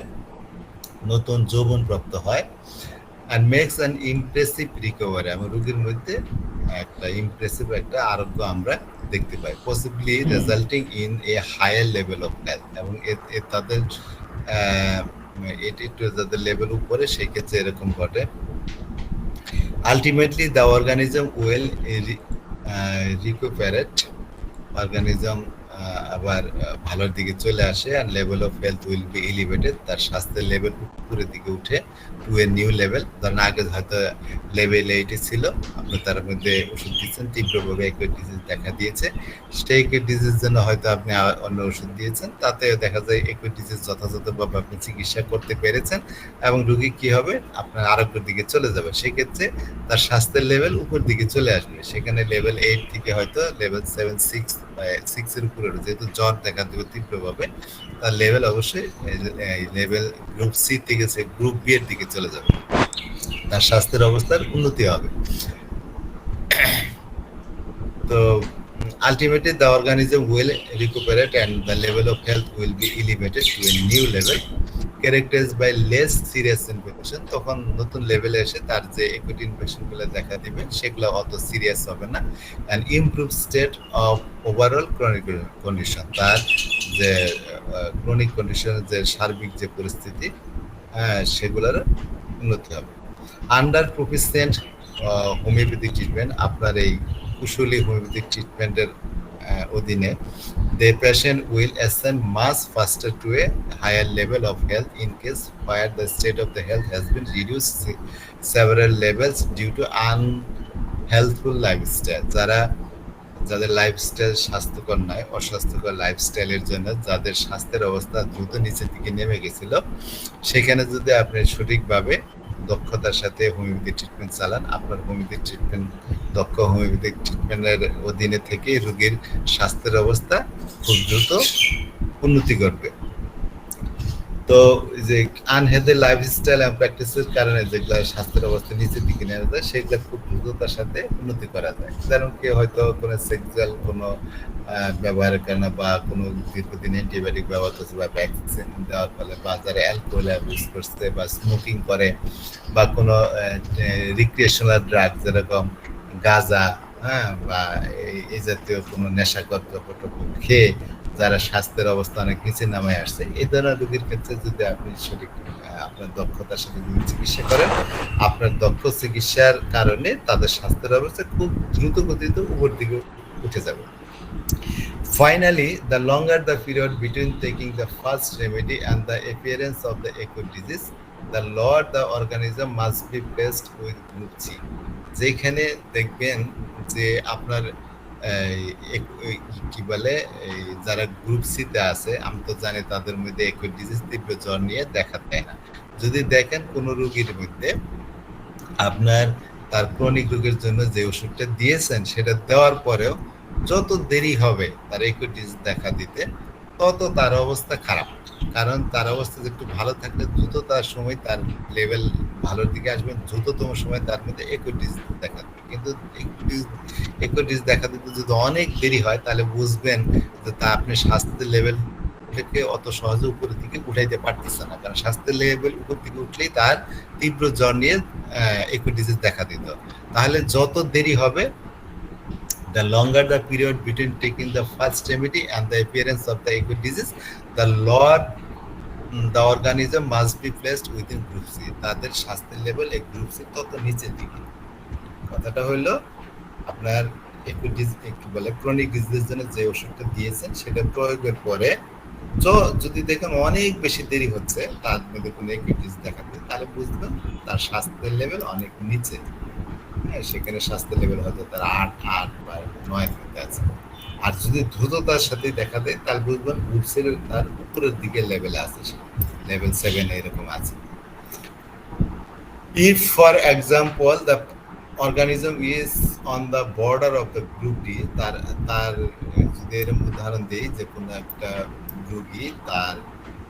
নতুন যৌবন প্রাপ্ত হয়, and makes an impressive recovery, এবং রোগীর মধ্যে একটা ইমপ্রেসিভ একটা আরোগ্য আমরা দেখতে পাই, possibly resulting in a higher level of health, এবং তাদের একটু যাদের লেভেল উপরে সেই ক্ষেত্রে এরকম ঘটে। Ultimately the organism will recuperate, organism আবার ভালোর দিকে চলে আসে, আর level of health will be elevated, তার স্বাস্থ্যের লেভেল উপরের দিকে উঠে টু এ নিউ লেভেল। ধরেন আগে হয়তো লেভেল 8 ছিল, আপনি তার মধ্যে ওষুধ দিচ্ছেন, তীব্রভাবে একই ডিজিজ দেখা দিয়েছে, সেই একই ডিজিজ জন্য হয়তো আপনি অন্য ওষুধ দিয়েছেন, তাতে দেখা যায় একই ডিজিজ যথাযথভাবে আপনি চিকিৎসা করতে পেরেছেন, এবং রোগী কি হবে, আপনার আরোগ্যের দিকে চলে যাবে, সেক্ষেত্রে তার স্বাস্থ্যের লেভেল উপর দিকে চলে আসবে। সেখানে লেভেল 8 থেকে হয়তো লেভেল 7, 6 এর উপরে, যেহেতু জ্বর দেখা দেবে তীব্রভাবে, তার লেভেল অবশ্যই লেভেল গ্রুপ সি থেকে গ্রুপ বি এর দিকে চলে যাবে, তার স্বাস্থ্যের অবস্থার উন্নতি হবে। তো ultimately the organism will recuperate and the level of health will be elevated to a new level characterized by less serious infection, তখন নতুন লেভেলে এসে তার যে একুট ইনফেকশন গুলো দেখা দিবে সেগুলো অত সিরিয়াস হবে না, and improve state of overall chronic condition, তার যে ক্রনিক কন্ডিশনের যে সার্বিক যে পরিস্থিতি, সেগুলোর উন্নতি হবে। আন্ডার প্রফিসিয়েন্ট হোমিওপ্যাথিক ট্রিটমেন্ট, আপনার এই কুশলী হোমিওপ্যাথিক ট্রিটমেন্টের অধীনে, the patient will ascend much faster to a higher level of health in case where the state of the health has been reduced several levels due to unhealthful lifestyle, যাদের lifestyle স্বাস্থ্যকর নয়, অস্বাস্থ্যকর লাইফস্টাইলের জন্য যাদের স্বাস্থ্যের অবস্থা দ্রুত নিচের দিকে নেমে গেছিল, সেখানে যদি আপনি সঠিকভাবে দক্ষতার সাথে হোমিওপ্যাথি ট্রিটমেন্ট চালান, আপনার হোমিওপ্যাথি ট্রিটমেন্ট দক্ষ হোমিওপ্যাথিক ট্রিটমেন্টের অধীনে থেকে রোগীর স্বাস্থ্যের অবস্থা খুব দ্রুত উন্নতি করবে। তো যে আনহেলদি লাইফস্টাইল এবং প্র্যাকটিসের কারণে যেগুলো স্বাস্থ্যের অবস্থা নিচের দিকে নেওয়া যায়, সেগুলো খুব দ্রুততার সাথে উন্নতি করা যায়। যেমন কি হয়তো কোনো সেক্সুয়াল কোনো ব্যবহারের কারণে, বা কোনো দীর্ঘদিন অ্যান্টিবায়োটিক ব্যবহার করছে, বা ভ্যাকসিন দেওয়ার ফলে, বা যারা অ্যালকোহল ইউজ করছে বা স্মোকিং করে, বা কোনো রিক্রিয়েশনাল ড্রাগ যেরকম গাঁজা, হ্যাঁ, বা এই জাতীয় কোনো নেশাকর দ্রব্য খেয়ে যারা স্বাস্থ্যের অবস্থা অনেক নিচে নামে আসছে, এই ধরনের রোগীর ক্ষেত্রে যদি আপনি সঠিক আপনার দক্ষতার সাথে যদি চিকিৎসা করেন, আপনার দক্ষ চিকিৎসার কারণে তাদের স্বাস্থ্যের অবস্থা খুব দ্রুত গতিতে উপর দিকে উঠে যাবে। Finally, the longer the period between taking the first remedy and the appearance of the acute disease, the lower the organism must be placed with group C, যেখানে দেখবেন যে আপনার কি বলে এই যারা গ্রুপ সি তে আছে, আমি তো জানি তাদের মধ্যে একই ডিজিজ তীব্র জ্বর নিয়ে দেখা দেয় না। যদি দেখেন কোন রোগীর মধ্যে আপনার তার ক্রনিক রোগের জন্য যে ওষুধটা দিয়েছেন সেটা দেওয়ার পরেও যত দেরি হবে তার একই ডিজিজ দেখা দিতে, তত তার অবস্থা খারাপ। কারণ তার অবস্থা একটু ভালো থাকলে দ্রুত তার সময় তার লেভেল ভালোর দিকে আসবে, দ্রুততম সময় তার মধ্যে একই ডিজিজ দেখা দেবে। কিন্তু একই ডিজিজ দেখা দিতে যদি অনেক দেরি হয় তাহলে বুঝবেন যে তা আপনি স্বাস্থ্যের লেভেল থেকে অত সহজে উপরের দিকে উঠাইতে পারতেছে না, কারণ স্বাস্থ্যের লেভেল উপর দিকে উঠলেই তার তীব্র জ্বর নিয়ে একই ডিজিজ দেখা দিত। তাহলে যত দেরি হবে, the longer the period between taking the first remedy and the appearance of the acute disease, the lower the organism must be placed within group C. তাদের স্বাস্থ্যের লেভেল এই গ্রুপ সি তত নিচের দিকে। কথাটা হলো আপনার একটু একটু বলে ক্রনিক ডিজিজের জন্য যে ওষুধটা দিয়েছেন সেটা প্রয়োগের পরে যদি দেখেন অনেক বেশি দেরি হচ্ছে, তার মধ্যে কোনো একটু ডিজিজ দেখাবে, তাহলে বুঝবেন তার স্বাস্থ্যের লেভেল অনেক নিচে। সেখানে স্বাস্থ্যের লেভেল হয়তো তার 8 বা 9 মধ্যে আছে। আর যদি দ্রুততার সাথে দেখা দেয় তাহলে বুঝবেন গ্রুপ সি তার উপরের দিকে লেভেলে আছে, লেভেল 7 এরকম আছে। If, for example, the organism is on the border of the group D, তার যদি এরকম উদাহরণ দিই যে কোনো একটা রোগী তার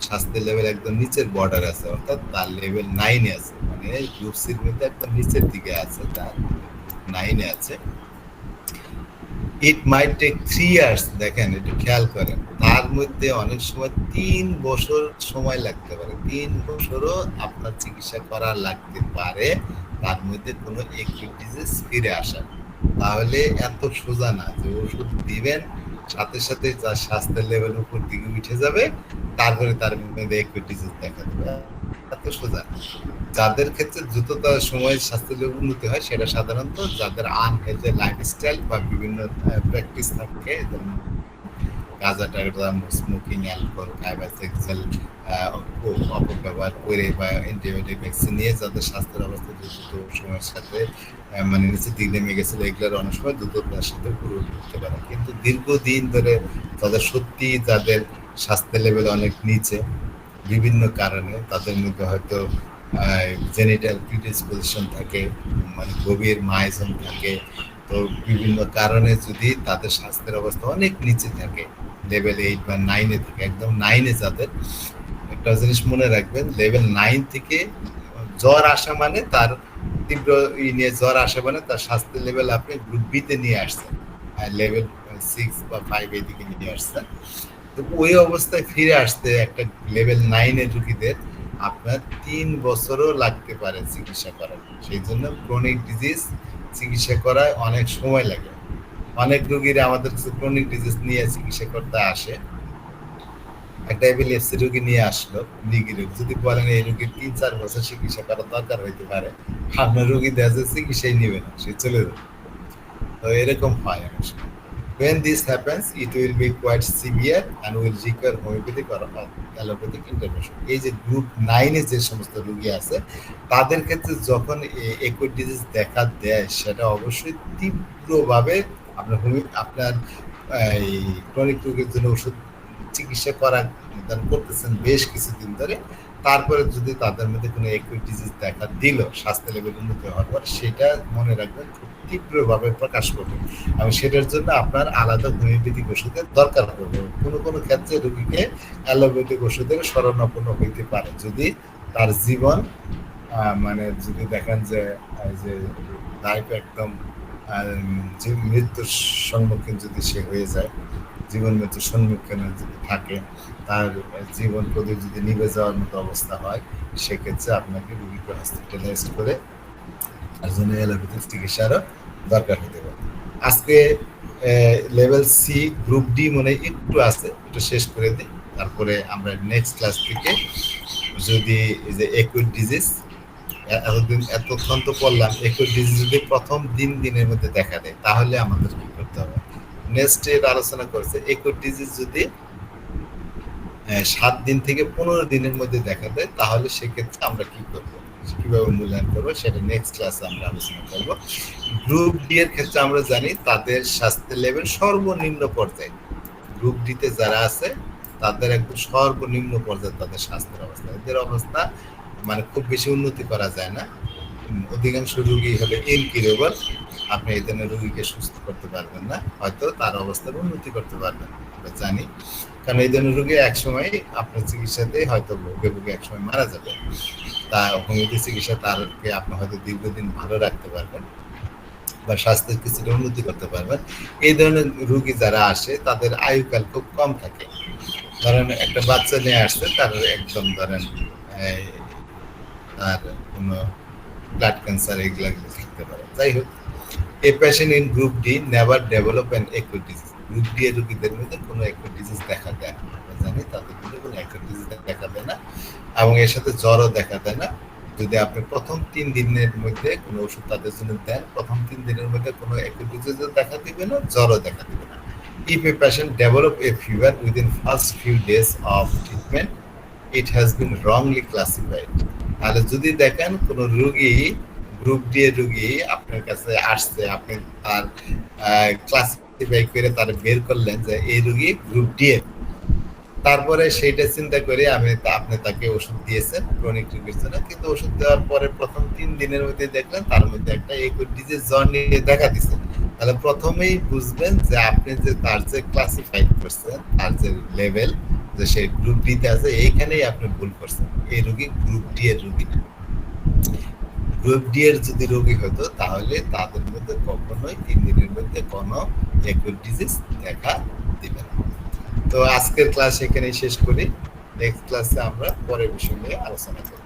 স্বাস্থ্যের লেভেল একদম নিচের বর্ডার আছে, অর্থাৎ তার লেভেল 9 আছে, মানে গ্রুপ সির মধ্যে একদম নিচের দিকে আছে, তার 9 আছে। ইট মাইট টেক 3 ইয়ার্স, দেখেন একটু খেয়াল করেন, তার মধ্যে অনেক সময় 3 বছর সময় লাগতে পারে, 3 বছরও আপনার চিকিৎসা করা লাগতে পারে তার মধ্যে কোনো একটি ডিজিজ ফিরে আসা। তাহলে এত সোজা না যে ওষুধ দিবেন সাথে সাথে তার স্বাস্থ্যের লেভেল উপর দিকে উঠে যাবে, তারপরে তার মধ্যে একটি ডিজিজ দেখা দেবে, এত সোজা। যাদের ক্ষেত্রে দ্রুততার সময় স্বাস্থ্যের উন্নতি হয় সেটা সাধারণত যাদের আনহেলথি লাইফস্টাইল বা বিভিন্ন প্র্যাকটিস থাকে, যেমন গাঁজা টাজা, স্মোকিং, অ্যালকোহল খায় বা সেক্সুয়াল অপব্যবহার করে বা অ্যান্টিবায়োটিক ভ্যাকসিন নিয়ে যাদের স্বাস্থ্যের অবস্থা দ্রুত সময়ের সাথে মানে নিচের দিক নেমে গেছিল, এগুলোর অনেক সময় দ্রুততার সাথে পুরো উঠতে পারে। কিন্তু দীর্ঘদিন ধরে তাদের সত্যি যাদের স্বাস্থ্যের লেভেল অনেক নিচে বিভিন্ন কারণে, তাদের মধ্যে হয়তো জেনিটাল প্রিডিসপোজিশন থাকে, মানে গভীর মায়োজম থাকে, তো বিভিন্ন কারণে যদি তাদের স্বাস্থ্যের অবস্থা অনেক নিচে থাকে, লেভেল 8 বা 9 থাকে, একদম 9 যাদের, একটা জিনিস মনে রাখবেন, লেভেল 9 থেকে জ্বর আসা মানে তার তীব্র নিয়ে জ্বর আসা মানে তার স্বাস্থ্যের লেভেল আপনি গ্রুপ বি তে নিয়ে আসছেন, লেভেল 6 বা 5 এই দিকে নিয়ে আসছেন। তো ওই অবস্থায় ফিরে আসতে একটা লেভেল 9 এর রোগীদের আপনার 3 বছরও লাগতে পারে চিকিৎসা করার। সেই জন্য ক্রনিক ডিজিজ চিকিৎসা করায় অনেক সময় লাগে। অনেক রোগীরা আমাদের কাছে ক্রনিক ডিজিজ নিয়ে চিকিৎসা করতে আসে, একটা এপিলেপসি রোগী নিয়ে আসলো, মৃগী রোগ, যদি বলেন এই রোগীর 3-4 বছর চিকিৎসা করার দরকার হইতে পারে, আপনার রোগী দেখা চিকিৎসাই নেবে না, সে চলে যাবে। তো এরকম হয় অনেক সময়। When this happens, it will be quite severe and will require homeopathic or allopathic intervention. এই যে গ্রুপ 9 এ যে সমস্ত রোগী আছে তাদের ক্ষেত্রে যখন একই ডিজিজ দেখা দেয় সেটা অবশ্যই তীব্রভাবে আপনার এই ক্রনিক রোগের জন্য ওষুধ চিকিৎসা করা করতেছেন বেশ কিছুদিন ধরে, তারপরে যদি তাদের মধ্যে কোনো একই ডিজিজ দেখা দিল স্বাস্থ্য লেভেল উন্নতি হওয়ার পর, সেটা মনে রাখবেন খুব তীব্রভাবে প্রকাশ করবে এবং সেটার জন্য আপনার আলাদা হোমিওপ্যাথিক ওষুধের দরকার পড়বে। কোনো কোনো ক্ষেত্রে রোগীকে অ্যালোপ্যাথিক ওষুধের শরণাপন্ন হইতে পারে যদি তার জীবন মানে যদি দেখেন যে লাইফ একদম মৃত্যুর সম্মুখীন যদি সে হয়ে যায়, জীবন মৃত্যুর সম্মুখীন যদি থাকে, তার জীবন প্রদীপ যদি নিভে যাওয়ার মতো অবস্থা হয়, সেক্ষেত্রে আপনাকে রোগীকে হসপিটালাইজ করে তার জন্য অ্যালোপ্যাথিক চিকিৎসারও দরকার হতে পারে। আজকে লেভেল সি গ্রুপ ডি মনে একটু আছে, একটু শেষ করে দিই, তারপরে আমরা নেক্সট ক্লাস থেকে যদি এই যে একুইট ডিজিজ, এতক্ষণ তো পড়লাম, একুইট ডিজিজ যদি প্রথম দিনের মধ্যে দেখা দেয় তাহলে আমাদের কি করতে হবে, নেক্সট এর আলোচনা করেছে। একুইট ডিজিজ যদি 7 দিন থেকে 15 দিনের মধ্যে দেখা দেয় তাহলে সেক্ষেত্রে আমরা কি করব, কিভাবে মূল্যায়ন করবো সেটা নেক্সট ক্লাসে আমরা আলোচনা করবো। গ্রুপ ডি এর ক্ষেত্রে আমরা জানি তাদের স্বাস্থ্যের লেভেল সর্বনিম্ন পর্যায়ে। গ্রুপ ডি তে যারা আছে তাদের একদম সর্বনিম্ন পর্যায়ে তাদের স্বাস্থ্যের অবস্থা, এদের অবস্থা মানে খুব বেশি উন্নতি করা যায় না। অধিকাংশ রোগী হলে ইনকিউরেবল, আপনি এই ধরনের রোগীকে সুস্থ করতে পারবেন না, হয়তো তার অবস্থার উন্নতি করতে পারবেন আমরা জানি, কারণ এই ধরনের রোগী একসময় আপনার চিকিৎসাতে হয়তো ভোগে ভোগে একসময় মারা যাবে। তা হোমিওপ্যাথি চিকিৎসা তারকে আপনি হয়তো দীর্ঘদিন ভালো রাখতে পারবেন বা স্বাস্থ্যের কিছুটা উন্নতি করতে পারবেন। এই ধরনের রোগী যারা আসে তাদের আয়ুকাল খুব কম থাকে। ধরেন একটা বাচ্চা নিয়ে আসছে, তার একদম ধরেন তার কোনো ব্লাড ক্যান্সার এগুলা থাকতে পারে। যাই হোক, a patient in group D never develop an acute disease. Group D এর রোগীদের মধ্যে কোনো অ্যাকুট ডিজিজ দেখা দেয় না, আমরা জানি তাদের মধ্যে কোনো অ্যাকুট ডিজিজ দেখা দেয় না, এবং এর সাথে জ্বরও দেখা দেয় না। যদি আপনি প্রথম 3 দিনের মধ্যে কোনো ওষুধ তাদের জন্য দেন, প্রথম 3 দিনের মধ্যে কোনো অ্যাকুট ডিজিজও দেখা দিবে না, জ্বরও দেখা দিবে না। If a patient develop a fever within first few days of treatment, it has been wrongly classified. তাহলে যদি দেখেন কোন রোগী গ্রুপ ডি এর রোগী আপনার কাছে আসছে, আপনি তার ক্লাসিফাই করে তার বের করলেন যে এই রোগী গ্রুপ ডি এর, তারপরে সেইটা চিন্তা করে আপনি তাকে ওষুধ দিয়েছেন ক্রনিক রোগের জন্য, কিন্তু ওষুধ দেওয়ার পরে প্রথম 3 দিনের মধ্যে দেখলেন তার মধ্যে একটা অ্যাকুট ডিজিজ জ্বর নিয়ে দেখা দিচ্ছে, তাহলে প্রথমেই বুঝবেন যে আপনি যে তার যে ক্লাসিফাই করছেন, তার যে লেভেল যে সেই গ্রুপ ডি তে আছে, এইখানেই আপনি ভুল করছেন। এই রোগী গ্রুপ ডি এর রোগী না। গ্রুপ ডি এর যদি রোগী হতো তাহলে তাদের মধ্যে কখনোই 3 দিনের মধ্যে কোনো অ্যাকুট ডিজিজ দেখা দিবে না। তো আজকের ক্লাস এখানেই শেষ করি, নেক্সট ক্লাসে আমরা পরের বিষয় নিয়ে আলোচনা করব।